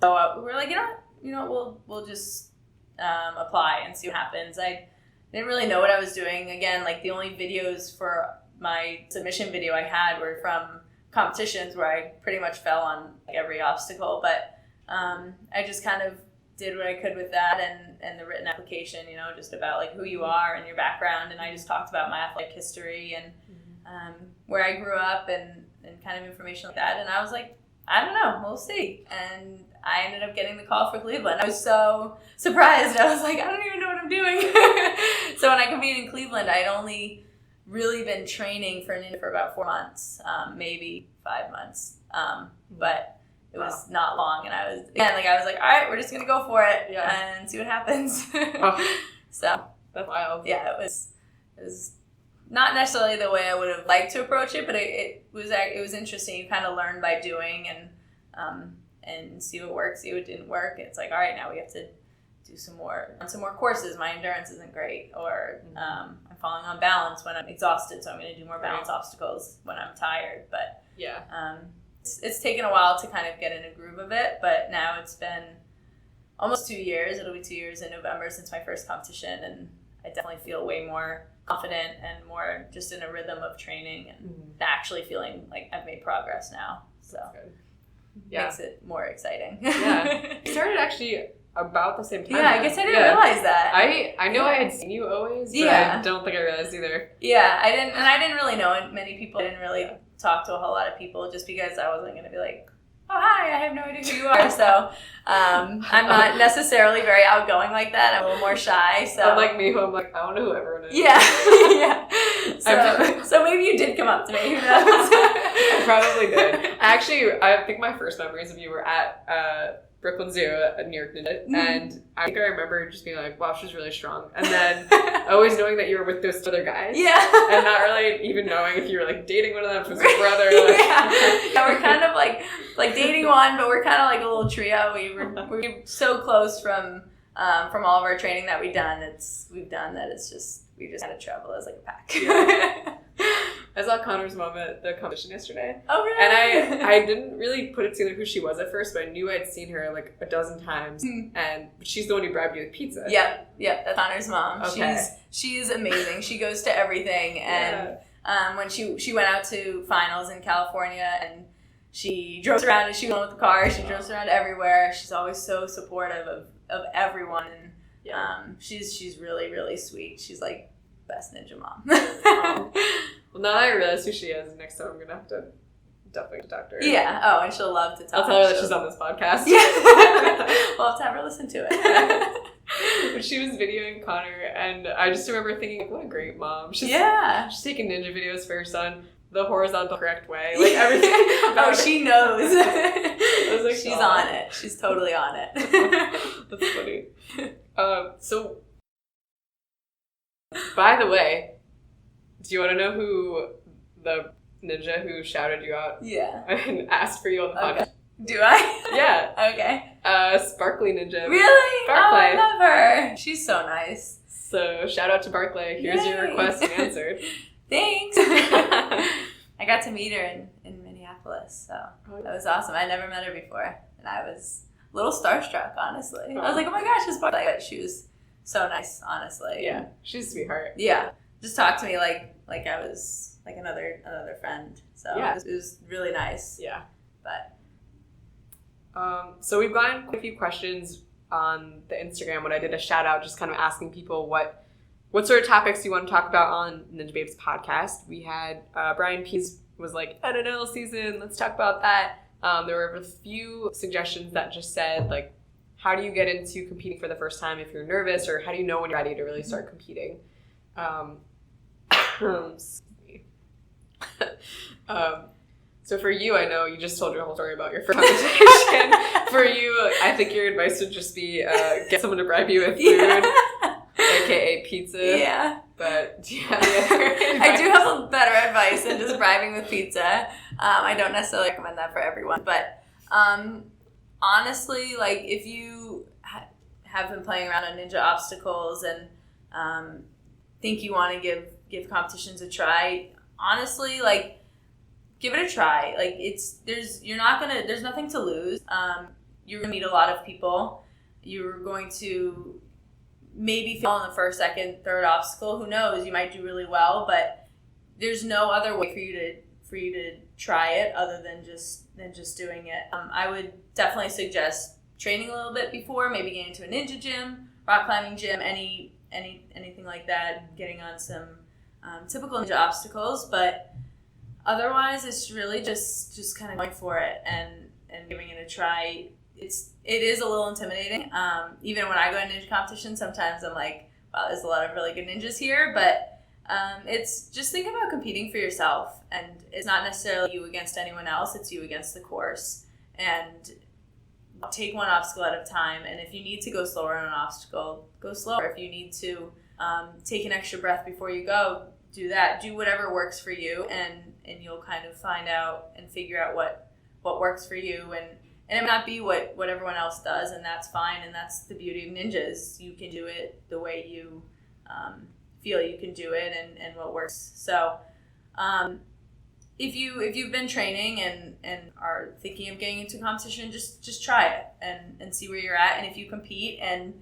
were like, we'll just apply and see what happens. I didn't really know what I was doing. Again, like the only videos for my submission video I had were from competitions where I pretty much fell on like every obstacle, but I just kind of did what I could with that, and the written application, just about like who you are and your background, and I just talked about my athletic history and where I grew up and kind of information like that, and I was like, I don't know, we'll see. And I ended up getting the call for Cleveland. I was so surprised. I was like, I don't even know what I'm doing. So when I competed in Cleveland, I'd only really been training for ninja for about 4 months, maybe 5 months. But It was not long, and I was like, all right, we're just gonna go for it and see what happens. So that's wild. Yeah, it was not necessarily the way I would have liked to approach it, but it was interesting. You kind of learn by doing and see what works, see what didn't work. It's like, all right, now we have to do some more courses. My endurance isn't great, or I'm falling on balance when I'm exhausted, so I'm going to do more balance obstacles when I'm tired. But it's taken a while to kind of get in a groove of it, but now it's been almost 2 years. It'll be 2 years in November since my first competition, and I definitely feel way more confident and more just in a rhythm of training and actually feeling like I've made progress now. So makes it more exciting. Yeah. You started actually about the same time. Yeah, I guess I didn't realize that. I know I had seen you always, but I don't think I realized either. Yeah, I didn't really know many people. I didn't really talk to a whole lot of people just because I wasn't going to be like, oh, hi, I have no idea who you are. So I'm not necessarily very outgoing like that. I'm a little more shy. So unlike me, who I'm like, I don't know who everyone is. Yeah. So maybe you did come up to me. Who knows? I probably did. Actually, I think my first memories of you were at Brooklyn Zoo at New York Ninja, and I think I remember just being like, wow, she's really strong. And then always knowing that you were with those other guys. Yeah. And not really even knowing if you were like dating one of them, if it was your brother. Like, yeah, we're kind of like dating one, but we're kind of like a little trio. We're so close from all of our training that we've done that we just kind of travel as like a pack. Yeah. I saw Connor's mom at the competition yesterday. Oh, really? And I didn't really put it together who she was at first, but I knew I'd seen her like a dozen times. And she's the one who bribed you with pizza. Yep, that's Connor's mom. Okay. She's amazing. She goes to everything. And when she went out to finals in California, and she drove around, and she went with the car. She drove around everywhere. She's always so supportive of everyone. And she's really, really sweet. She's like best ninja mom. Well, now that I realize who she is, next time I'm going to have to definitely talk to her. Yeah. Oh, and she'll love to talk. I'll tell her that she's on this podcast. Yeah. We'll have to have her listen to it. But she was videoing Connor, and I just remember thinking, like, what a great mom. She's taking ninja videos for her son the horizontal correct way. Like, everything. She knows. I was like, she's on it. She's totally on it. That's funny. So, by the way, do you want to know who the ninja who shouted you out and asked for you on the podcast? Do I? Yeah. Okay. Sparkly Ninja. Really? Barclay. Oh, I love her. She's so nice. So shout out to Barclay. Here's your request answered. Thanks. I got to meet her in Minneapolis, so that was awesome. I never met her before, and I was a little starstruck, honestly. I was like, oh my gosh, it's Barclay. But she was so nice, honestly. Yeah, she's a sweetheart. Yeah. Just talked to me like I was like another friend. So it was really nice. Yeah. But so we've gotten quite a few questions on the Instagram when I did a shout out, just kind of asking people what sort of topics you want to talk about on Ninja Babes podcast. We had Brian Pease was like, NNL season, let's talk about that. There were a few suggestions that just said like, how do you get into competing for the first time if you're nervous, or how do you know when you're ready to really start competing? So for you, I know you just told your whole story about your first competition. For you, I think your advice would just be get someone to bribe you with food, aka pizza. Yeah. But do you have any other advice? I do have a better advice than just bribing with pizza. I don't necessarily recommend that for everyone, but honestly, like if you have been playing around on ninja obstacles and think you want to give competitions a try, honestly, like give it a try. Like there's nothing to lose. You're gonna meet a lot of people. You're going to maybe fail on the first, second, third obstacle. Who knows? You might do really well, but there's no other way for you to try it other than just doing it. I would definitely suggest training a little bit before, maybe getting into a ninja gym, rock climbing gym, anything like that, getting on some typical ninja obstacles. But otherwise, it's really just kind of going for it and giving it a try. It is a little intimidating. Even when I go to ninja competition, sometimes I'm like, wow, there's a lot of really good ninjas here. But it's just think about competing for yourself, and it's not necessarily you against anyone else. It's you against the course. and take one obstacle at a time. And if you need to go slower on an obstacle, go slower. If you need to take an extra breath before you go, do that. Do whatever works for you, and you'll kind of find out and figure out what works for you. And it may not be what everyone else does, and that's fine. And that's the beauty of ninjas. You can do it the way you feel you can do it, and what works. So if you've been training and are thinking of getting into competition, just try it and see where you're at. And if you compete and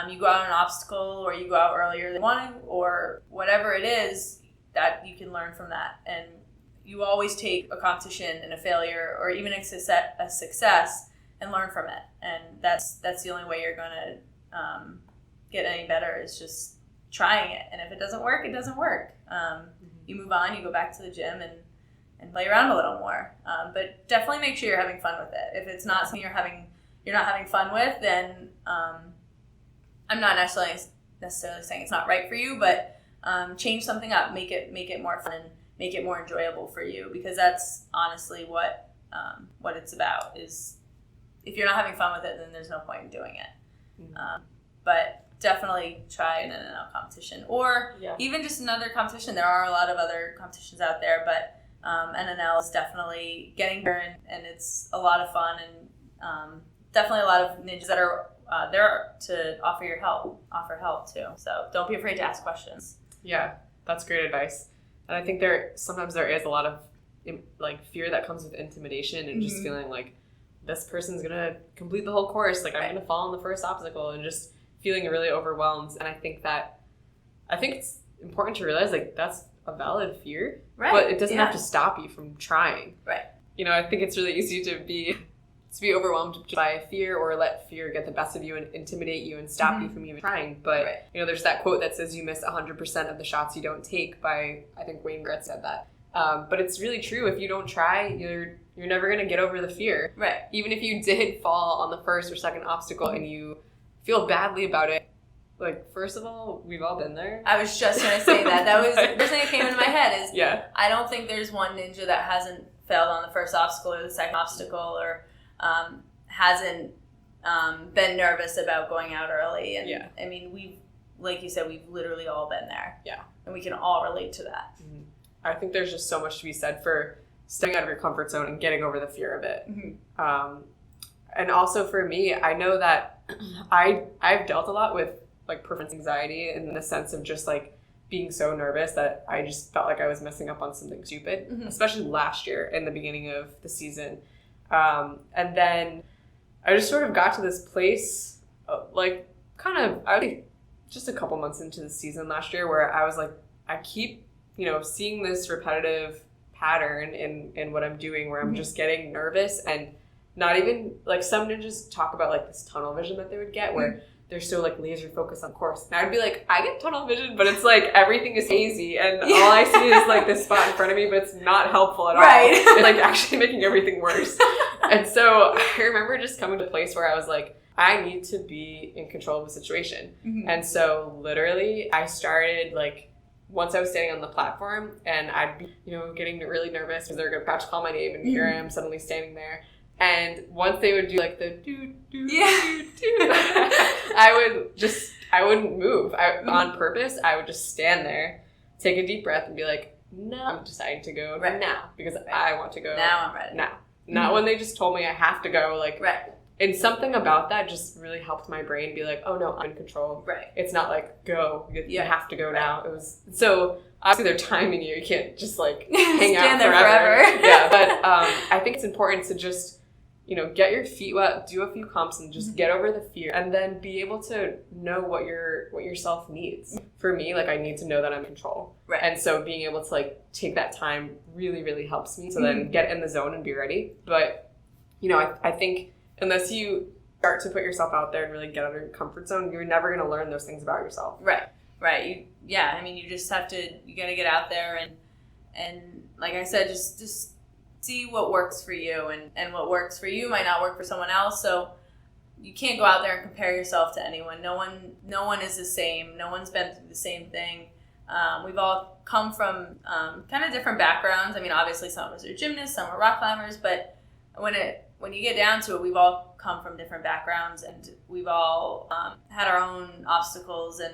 you go out on an obstacle, or you go out earlier than wanting, or whatever it is, that you can learn from that. And you always take a competition and a failure, or even a success, and learn from it. And that's the only way you're going to get any better, is just trying it. And if it doesn't work, it doesn't work. You move on, you go back to the gym and play around a little more. But definitely make sure you're having fun with it. If it's not something you're not having fun with, then I'm not necessarily saying it's not right for you, but change something up, make it more fun, and make it more enjoyable for you, because that's honestly what it's about. Is if you're not having fun with it, then there's no point in doing it. But definitely try an NNL competition, or even just another competition. There are a lot of other competitions out there, but NNL is definitely getting better, and it's a lot of fun, and definitely a lot of ninjas that are there to offer help too. So don't be afraid to ask questions. Yeah, that's great advice. And I think sometimes there is a lot of like fear that comes with intimidation, and just feeling like this person's gonna complete the whole course, like I'm gonna fall on the first obstacle, and just feeling really overwhelmed. And I think it's important to realize, like, that's a valid fear, but it doesn't have to stop you from trying. Right. You know, I think it's really easy to be overwhelmed by fear, or let fear get the best of you and intimidate you and stop you from even trying. But you know, there's that quote that says you miss 100% of the shots you don't take, by, I think Wayne Gretzky said that. But it's really true. If you don't try, you're never going to get over the fear. Right. Even if you did fall on the first or second obstacle and you feel badly about it, like, first of all, we've all been there. I was just going to say that. That was the first thing that came into my head is I don't think there's one ninja that hasn't failed on the first obstacle or the second obstacle, or hasn't been nervous about going out early. And I mean, like you said, we've literally all been there. Yeah. And we can all relate to that. Mm-hmm. I think there's just so much to be said for stepping out of your comfort zone and getting over the fear of it. And also for me, I know that I've dealt a lot with like performance anxiety, in the sense of just like being so nervous that I just felt like I was messing up on something stupid, especially last year in the beginning of the season. And then I just sort of got to this place, just a couple months into the season last year, where I was like, I keep, seeing this repetitive pattern in what I'm doing, where I'm just getting nervous, and not even, like, some ninjas talk about like this tunnel vision that they would get, where they're so like laser focused on course. And I'd be like, I get tunnel vision, but it's like everything is hazy, and all I see is like this spot in front of me, but it's not helpful at all. It's like actually making everything worse. And so I remember just coming to a place where I was like, I need to be in control of the situation. And so literally I started, like, once I was standing on the platform, and I'd be, getting really nervous because they're about to call my name, and here I am suddenly standing there. And once they would do like the do, I wouldn't move. On purpose, I would just stand there, take a deep breath, and be like, no, I'm deciding to go now, because I want to go now. I'm ready. Now. Not when they just told me I have to go, like, and something about that just really helped my brain be like, oh no, I'm in control. It's not like, go, you have to go now. It was, so obviously they're timing you. You can't just like hang out forever. But I think it's important to just, get your feet wet, do a few comps, and just get over the fear, and then be able to know what yourself needs. For me, like, I need to know that I'm in control. And so being able to like take that time really, really helps me to then get in the zone and be ready. But, I think unless you start to put yourself out there and really get out of your comfort zone, you're never going to learn those things about yourself. Right. You just have to, you got to get out there and like I said, just see what works for you, and what works for you might not work for someone else. So you can't go out there and compare yourself to anyone. No one is the same. No one's been through the same thing. We've all come from kind of different backgrounds. I mean, obviously some of us are gymnasts, some are rock climbers, but when it when you get down to it, we've all come from different backgrounds, and we've all had our own obstacles, and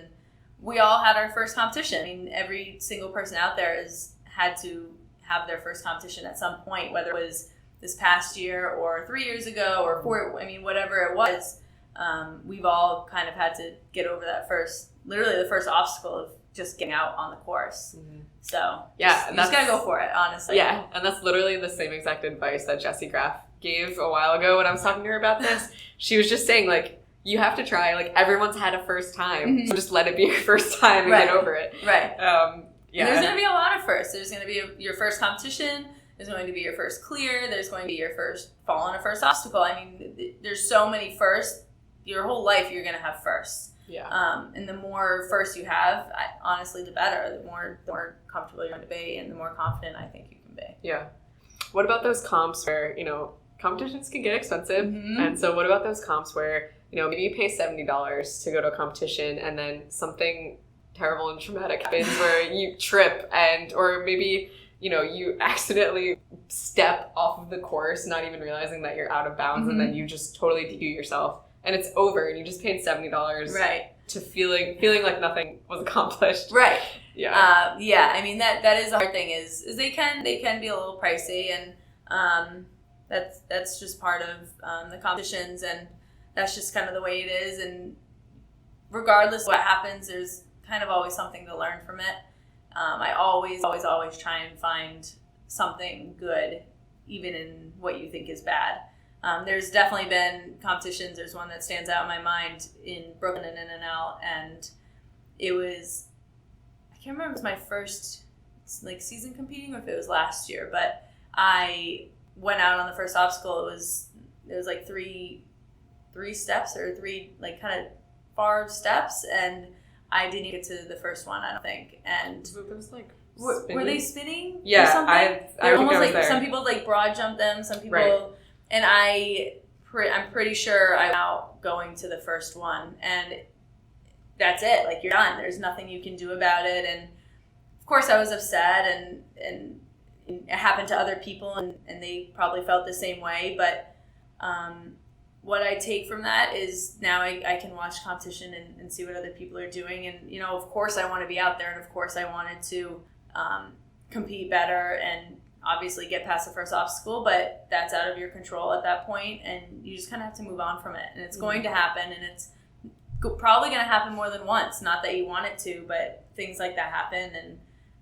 we all had our first competition. I mean, every single person out there has had to have their first competition at some point, whether it was this past year or 3 years ago or 4, I mean, whatever it was. We've all kind of had to get over that literally the first obstacle of just getting out on the course. Mm-hmm. So yeah, you just gotta go for it, honestly. Yeah, and that's literally the same exact advice that Jessie Graff gave a while ago when I was talking to her about this. She was just saying, like, you have to try. Like, everyone's had a first time, so just let it be your first time and get over it. Right. Yeah. And there's going to be a lot of firsts. There's going to be your first competition. There's going to be your first clear. There's going to be your first fall on a first obstacle. I mean, there's so many firsts. Your whole life, you're going to have firsts. Yeah. And the more firsts you have, honestly, the better. The more comfortable you're going to be, and the more confident I think you can be. Yeah. What about those comps where, competitions can get expensive? Mm-hmm. And so what about those comps where, maybe you pay $70 to go to a competition and then something terrible and traumatic happens where you trip or maybe, you accidentally step off of the course, not even realizing that you're out of bounds, mm-hmm. and then you just totally DQ yourself and it's over and you just paid $70 to feeling like nothing was accomplished. Right. Yeah. Yeah. I mean, that is the hard thing is they can be a little pricey, and that's just part of the competitions, and that's just kind of the way it is. And regardless of what happens, there's kind of always something to learn from it. I always try and find something good, even in what you think is bad. There's definitely been competitions. There's one that stands out in my mind in Brooklyn and In-N-Out, and it was, I can't remember if it was my first season competing or if it was last year, but I went out on the first obstacle. It was like three steps or three kind of far steps, and I didn't get to the first one, I don't think. And it was were they spinning? Yeah, or something? I almost was there. Some people broad jump them, some people, right. And I'm pretty sure I'm out going to the first one, and that's it. You're done. There's nothing you can do about it. And of course, I was upset, and it happened to other people, and they probably felt the same way. But what I take from that is now I can watch competition and see what other people are doing. And, of course I want to be out there, and of course I wanted to compete better and obviously get past the first obstacle, but that's out of your control at that point, and you just kind of have to move on from it. And it's going to happen, and it's probably going to happen more than once. Not that you want it to, but things like that happen, and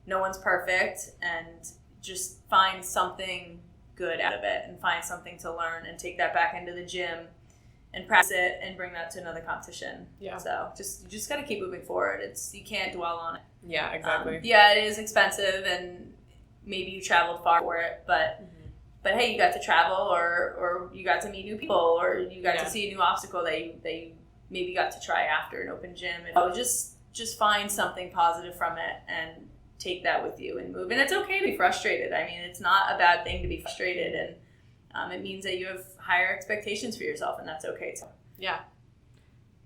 no one's perfect, and just find something good out of it and find something to learn and take that back into the gym and practice it and bring that to another competition. Yeah. So you just got to keep moving forward. You can't dwell on it. Yeah, exactly. Yeah, it is expensive, and maybe you traveled far for it, but hey, you got to travel, or you got to meet new people, or you got to see a new obstacle that you maybe got to try after an open gym. And just find something positive from it and take that with you and move. And it's okay to be frustrated. I mean, it's not a bad thing to be frustrated, and it means that you have higher expectations for yourself, and that's okay too.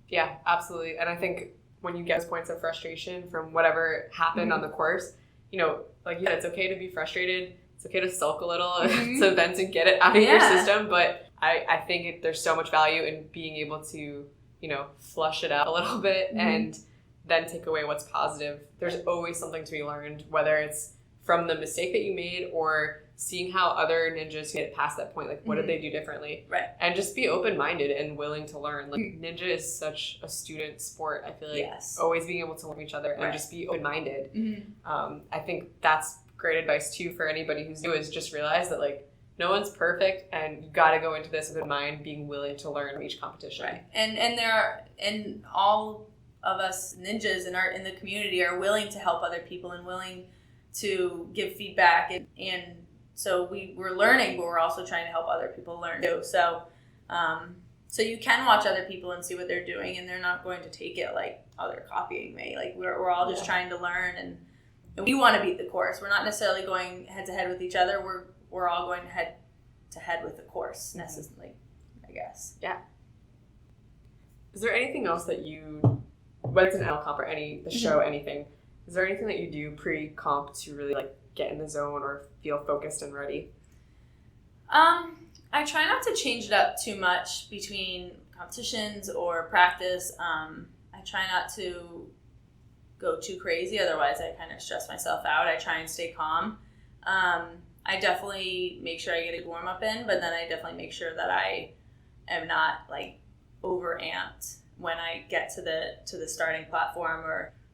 Yeah, absolutely. And I think when you get those points of frustration from whatever happened on the course, like you said, it's okay to be frustrated. It's okay to sulk a little to vent and get it out of your system. But I think there's so much value in being able to, flush it out a little bit and then take away what's positive. There's always something to be learned, whether it's from the mistake that you made or seeing how other ninjas get past that point. Like, what did they do differently? Right. And just be open-minded and willing to learn. Like, ninja is such a student sport. I feel like always being able to learn each other and just be open-minded. I think that's great advice, too, for anybody who's new, is just realize that, no one's perfect, and you got to go into this with in mind, being willing to learn from each competition. Right. And all of us ninjas in the community are willing to help other people and willing to give feedback, and so we're learning, but we're also trying to help other people learn too. So you can watch other people and see what they're doing, and they're not going to take it like, oh, they're copying me. We're all just trying to learn, and we want to beat the course. We're not necessarily going head to head with each other. We're all going head to head with the course, necessarily, I guess. Yeah. Is there anything else that you, whether it's an L comp or the show, anything, is there anything that you do pre-comp to really get in the zone or feel focused and ready? I try not to change it up too much between competitions or practice. I try not to go too crazy, otherwise I kind of stress myself out. I try and stay calm. I definitely make sure I get a good warm up in, but then I definitely make sure that I am not like over amped when I get to the starting platform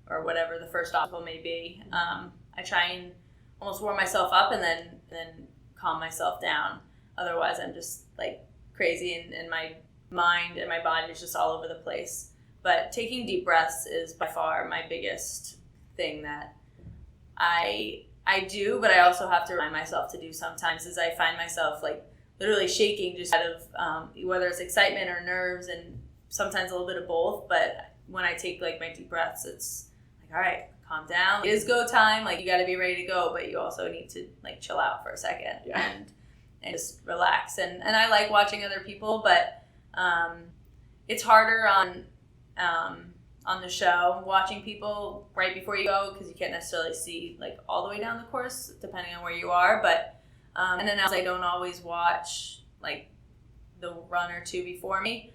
or whatever the first obstacle may be. I try and almost warm myself up and then calm myself down. Otherwise, I'm just like crazy and my mind and my body is just all over the place. But taking deep breaths is by far my biggest thing that I do, but I also have to remind myself to do sometimes, is I find myself like literally shaking just out of whether it's excitement or nerves, and sometimes a little bit of both. But when I take like my deep breaths, it's like, all right, calm down. It is go time. Like you got to be ready to go, but you also need to like chill out for a second and just relax. And I like watching other people, but it's harder on the show watching people right before you go, because you can't necessarily see like all the way down the course depending on where you are. But and then I don't always watch like the run or two before me.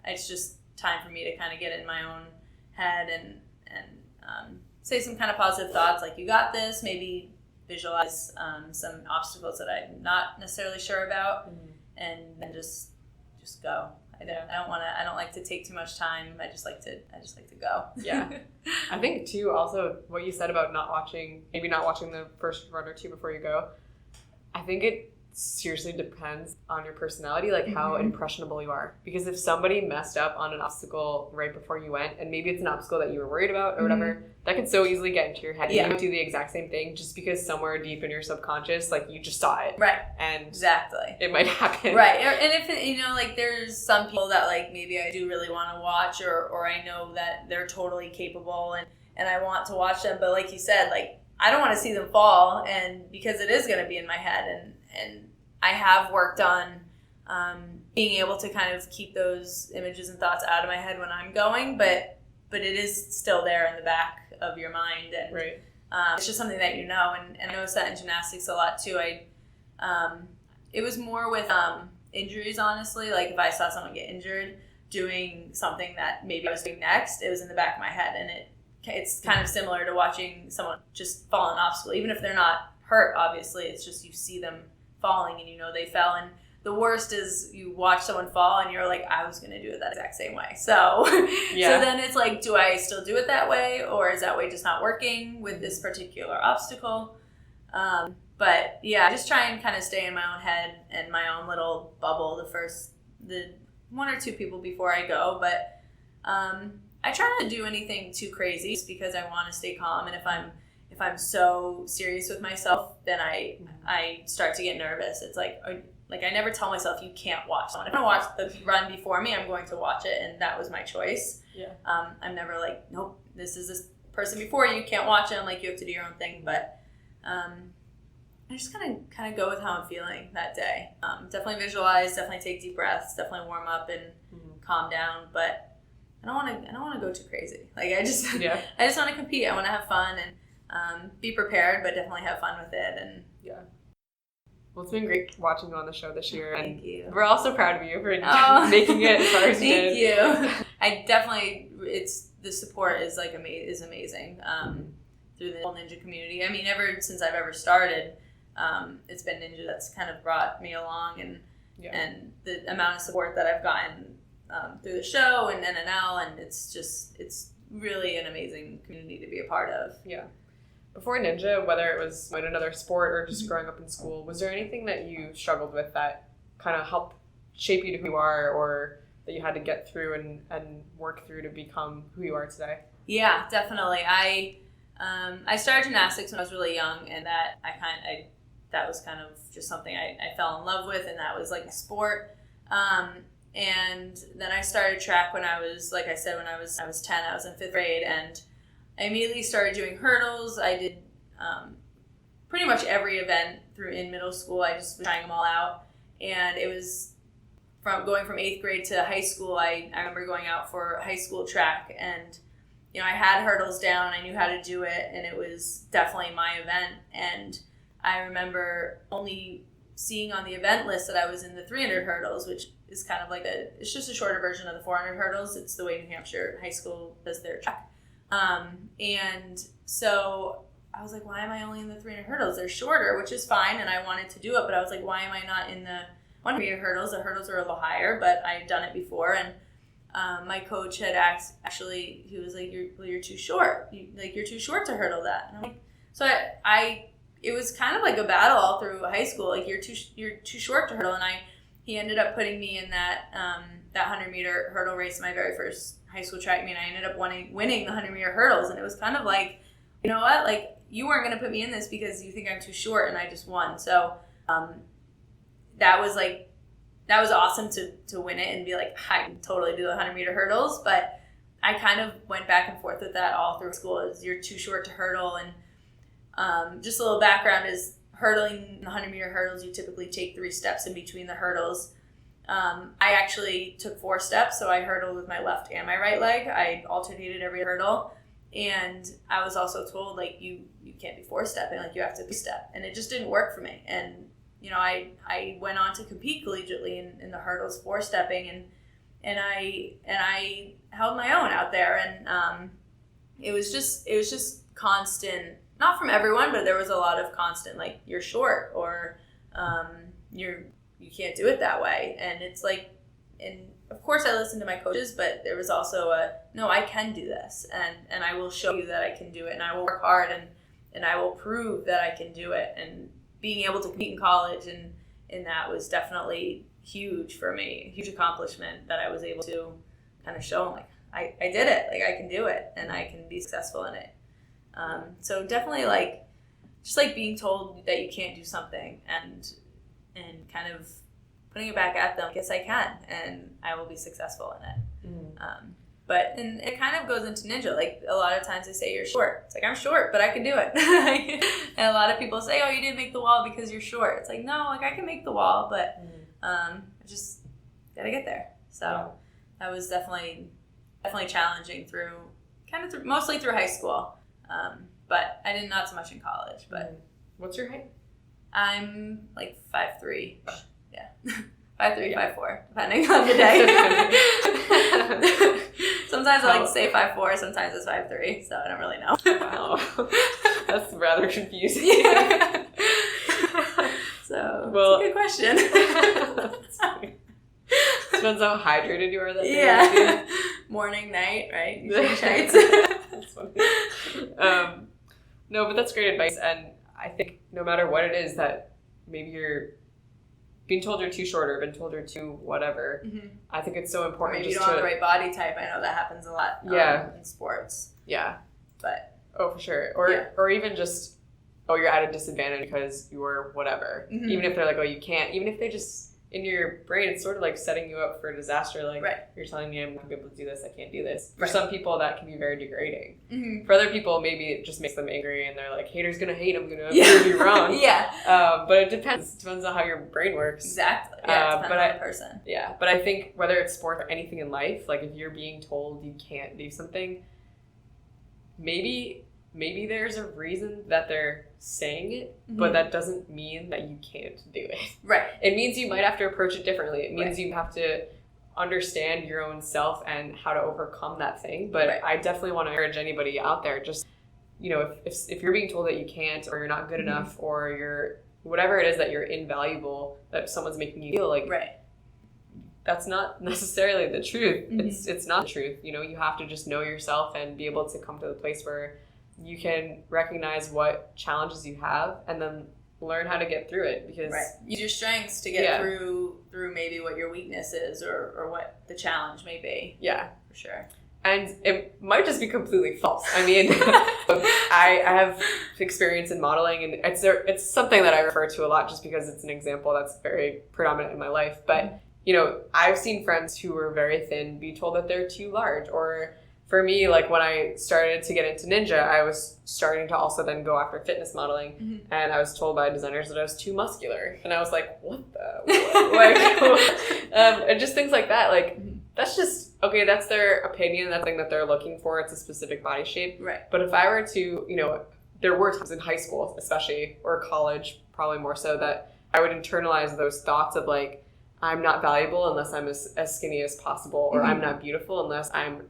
It's just time for me to kind of get in my own head and say some kind of positive thoughts like, you got this. Maybe visualize some obstacles that I'm not necessarily sure about, and then just go. I don't like to take too much time. I just like to go. Yeah. I think too, also what you said about maybe not watching the first run or two before you go, I think it seriously depends on your personality, like how impressionable you are. Because if somebody messed up on an obstacle right before you went, and maybe it's an obstacle that you were worried about or whatever, that could so easily get into your head. You don't do the exact same thing just because somewhere deep in your subconscious, like you just saw it. Right. And exactly. It might happen. Right. And if, like there's some people that like maybe I do really want to watch, or I know that they're totally capable and I want to watch them. But like you said, like I don't want to see them fall, and because it is going to be in my head, and I have worked on being able to kind of keep those images and thoughts out of my head when I'm going, but it is still there in the back of your mind, and right. It's just something that you know. And I noticed that in gymnastics a lot too. It was more with injuries, honestly. Like if I saw someone get injured doing something that maybe I was doing next, it was in the back of my head, and it's kind of similar to watching someone just fall an obstacle, even if they're not hurt. Obviously, it's just you see them falling and you know they fell. And the worst is you watch someone fall and you're like, I was going to do it that exact same way. So so then it's like, do I still do it that way, or is that way just not working with this particular obstacle? But yeah, I just try and kind of stay in my own head and my own little bubble the one or two people before I go. But I try not to do anything too crazy just because I want to stay calm. And if I'm so serious with myself, then I start to get nervous. It's like I never tell myself you can't watch someone. If I watch the run before me, I'm going to watch it, and that was my choice. Yeah. I'm never like, nope, this is this person before you, can't watch it. I'm like, you have to do your own thing. But I just kind of go with how I'm feeling that day. Definitely visualize, definitely take deep breaths, definitely warm up and calm down. But I don't want to go too crazy. Like I just want to compete. I want to have fun and be prepared, but definitely have fun with it. And well, it's been great watching you on the show this year. Thank you. We're also proud of you for making it as far as you did. Thank you. I definitely, the support is like is amazing through the whole ninja community. I mean, ever since I've ever started, it's been ninja that's kind of brought me along, and the amount of support that I've gotten through the show and NNL, and it's really an amazing community to be a part of. Yeah. Before ninja, whether it was in another sport or just growing up in school, was there anything that you struggled with that kind of helped shape you to who you are, or that you had to get through and work through to become who you are today? Yeah, definitely. I started gymnastics when I was really young, and that that was kind of just something I fell in love with, and that was like a sport. And then I started track when I was, like I said, when I was 10. I was in 5th grade, and I immediately started doing hurdles. I did pretty much every event in middle school. I just was trying them all out. And it was going from 8th grade to high school. I remember going out for high school track, and I had hurdles down. I knew how to do it, and it was definitely my event. And I remember only seeing on the event list that I was in the 300 hurdles, which is kind of like it's just a shorter version of the 400 hurdles. It's the way New Hampshire high school does their track. And so I was like, why am I only in the 300 hurdles? They're shorter, which is fine, and I wanted to do it, but I was like, why am I not in the 100 hurdles? The hurdles are a little higher, but I had done it before, and my coach had actually, he was like, you're too short. You're too short to hurdle that. And I'm like, so it was kind of like a battle all through high school. Like, you're too short to hurdle, and he ended up putting me in that 100-meter hurdle race in my very first high school track meet. I ended up winning the 100-meter hurdles, and it was kind of like, you know what, like, you weren't going to put me in this because you think I'm too short, and I just won. So that was awesome to win it and be like, I can totally do the 100-meter hurdles. But I kind of went back and forth with that all through school. Is you're too short to hurdle. And just a little background is hurdling the 100-meter hurdles, you typically take 3 steps in between the hurdles. I actually took 4 steps, so I hurdled with my left and my right leg. I alternated every hurdle. And I was also told, like, you can't be 4-stepping, like, you have to 3-step. And it just didn't work for me. And, you know, I went on to compete collegiately in the hurdles 4-stepping, and I held my own out there. And it was just constant, not from everyone, but there was a lot of constant, like, you're short, or you can't do it that way. And it's like, and of course I listened to my coaches, but there was also no, I can do this, and I will show you that I can do it, and I will work hard, and I will prove that I can do it. And being able to compete in college and that was definitely huge for me, a huge accomplishment that I was able to kind of show them, like, I did it, like, I can do it, and I can be successful in it. So definitely, like, just like being told that you can't do something and kind of putting it back at them, yes, I can, and I will be successful in it. But it kind of goes into ninja. Like, a lot of times they say you're short. It's like, I'm short, but I can do it. And a lot of people say, oh, you didn't make the wall because you're short. It's like, no, like, I can make the wall, but I just gotta get there. So that was definitely challenging mostly through high school. But I did not so much in college. But what's your height? I'm like 5'3". Yeah. 5'3", 5'4", depending on the day. Sometimes I like to say 5'4", sometimes it's 5'3", so I don't really know. Wow. That's rather confusing. Yeah. So, it's a good question. Depends how hydrated you are that day. Yeah. Morning, night, right? You change heights. That's funny. No, but that's great advice, and I think no matter what it is that maybe you're being told you're too short or been told you're too whatever, I think it's so important. Maybe you don't have the right body type. I know that happens a lot in sports. Yeah. But for sure. Or even just, you're at a disadvantage because you're whatever. Even if they're like, you can't. Even if they just, in your brain, it's sort of like setting you up for a disaster. Like, you're telling me I'm not going to be able to do this. I can't do this. For some people, that can be very degrading. For other people, maybe it just makes them angry and they're like, haters going to hate. I'm going to prove you wrong. But it depends. It depends on how your brain works. Exactly. Yeah, it depends on the person. Yeah. But I think whether it's sport or anything in life, like, if you're being told you can't do something, maybe there's a reason that they're saying it, but that doesn't mean that you can't do it. Right. It means you might have to approach it differently. It means you have to understand your own self and how to overcome that thing. But I definitely want to encourage anybody out there, just, if you're being told that you can't, or you're not good enough, or you're whatever it is that you're invaluable, that someone's making you feel like, that's not necessarily the truth. It's not the truth. You have to just know yourself and be able to come to the place where you can recognize what challenges you have and then learn how to get through it, because use your strengths to get through maybe what your weakness is or what the challenge may be. Yeah, for sure. And it might just be completely false. I mean, I have experience in modeling, and it's something that I refer to a lot just because it's an example that's very predominant in my life. But I've seen friends who were very thin be told that they're too large. Or for me, like, when I started to get into ninja, I was starting to also then go after fitness modeling, and I was told by designers that I was too muscular, and I was like, what? And just things like that. Like, that's just, okay, that's their opinion, that's the thing that they're looking for, it's a specific body shape. Right. But if I were to, there were times in high school especially, or college probably more so, that I would internalize those thoughts of like, I'm not valuable unless I'm as skinny as possible, or I'm not beautiful unless I'm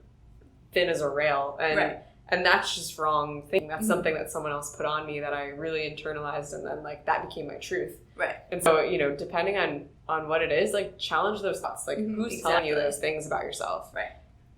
thin as a rail. And that's just wrong thing. That's something that someone else put on me that I really internalized, and then like that became my truth. Right. And so, you know, depending on what it is, like challenge those thoughts. Like who's telling you those things about yourself? Right.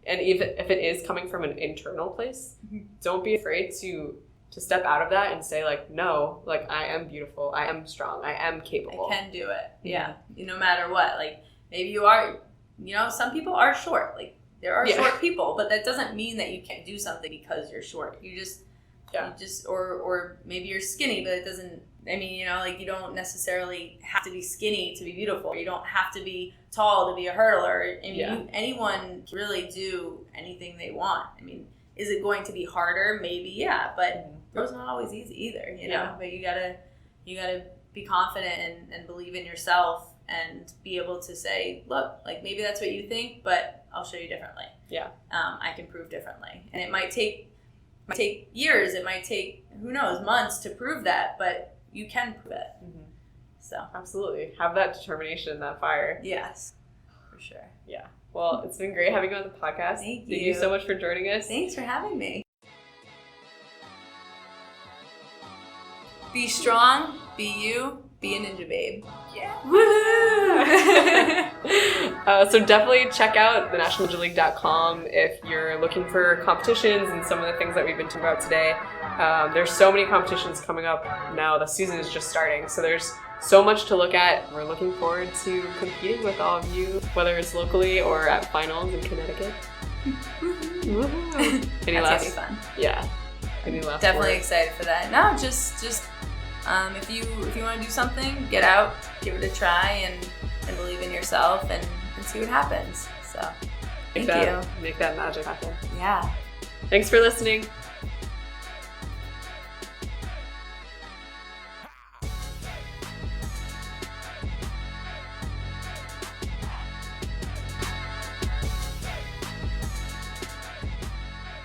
And if it is coming from an internal place, don't be afraid to step out of that and say like, no, like I am beautiful, I am strong, I am capable. I can do it. Yeah. No matter what. Like maybe you are, you know, some people are short. Like there are short people, but that doesn't mean that you can't do something because you're short. You just or maybe you're skinny, but it doesn't, I mean, you know, like you don't necessarily have to be skinny to be beautiful. You don't have to be tall to be a hurdler. I mean, anyone can really do anything they want. I mean, is it going to be harder? Maybe, yeah, but it's not always easy either, you know. But you gotta be confident and believe in yourself and be able to say, look, like maybe that's what you think, but I'll show you differently. Yeah. I can prove differently, and it might take years. It might take, who knows, months to prove that, but you can prove it. So absolutely have that determination, that fire. Yes, for sure. Yeah. Well, it's been great having you on the podcast. Thank you so much for joining us. Thanks for having me. Be strong, be you, be a ninja babe. Yeah. Woohoo! So definitely check out thenationalninjaleague.com if you're looking for competitions and some of the things that we've been talking about today. There's so many competitions coming up now. The season is just starting, so there's so much to look at. We're looking forward to competing with all of you, whether it's locally or at finals in Connecticut. Woohoo! That's gonna be fun. Yeah. Any last Definitely words? excited for that. No, just if you want to do something, get out, give it a try, and believe in yourself, and see what happens. So, thank you. Make that magic happen. Yeah. Thanks for listening.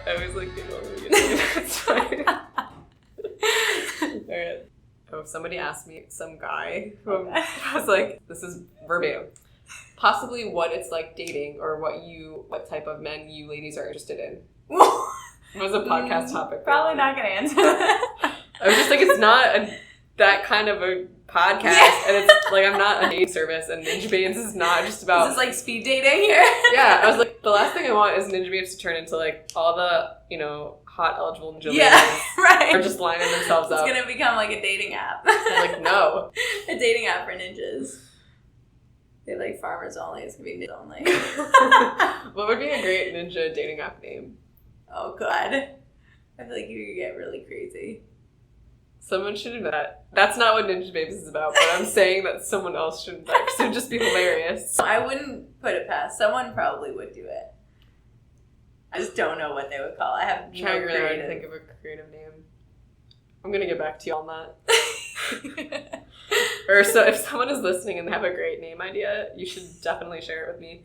I always like giggle when we get to it's fine. Alright. Oh, somebody asked me, some guy, who I was like, this is verbatim, possibly what it's like dating, or what type of men you ladies are interested in. It was a podcast topic. Probably not gonna answer that. I was just like, it's not that kind of a podcast, and it's like, I'm not a dating service, and Ninjababes is not just about... This is like speed dating here. Yeah, I was like, the last thing I want is Ninjababes to turn into like all the, you know, hot eligible Ninjababes. Yeah, right. Are just lining themselves up. It's gonna become like a dating app. I'm like, no. A dating app for ninjas. They're like farmers only. It's gonna be ninjas only. What would be a great ninja dating app name? Oh god, I feel like you could get really crazy. Someone should invent that. That's not what Ninjababes is about, but I'm saying that someone else should invent it because it would just be hilarious. I wouldn't put it past. Someone probably would do it. I just don't know what they would call it. I have no Trying really hard to creative. think of a creative name. I'm gonna get back to you on that. Or so if someone is listening and they have a great name idea, you should definitely share it with me.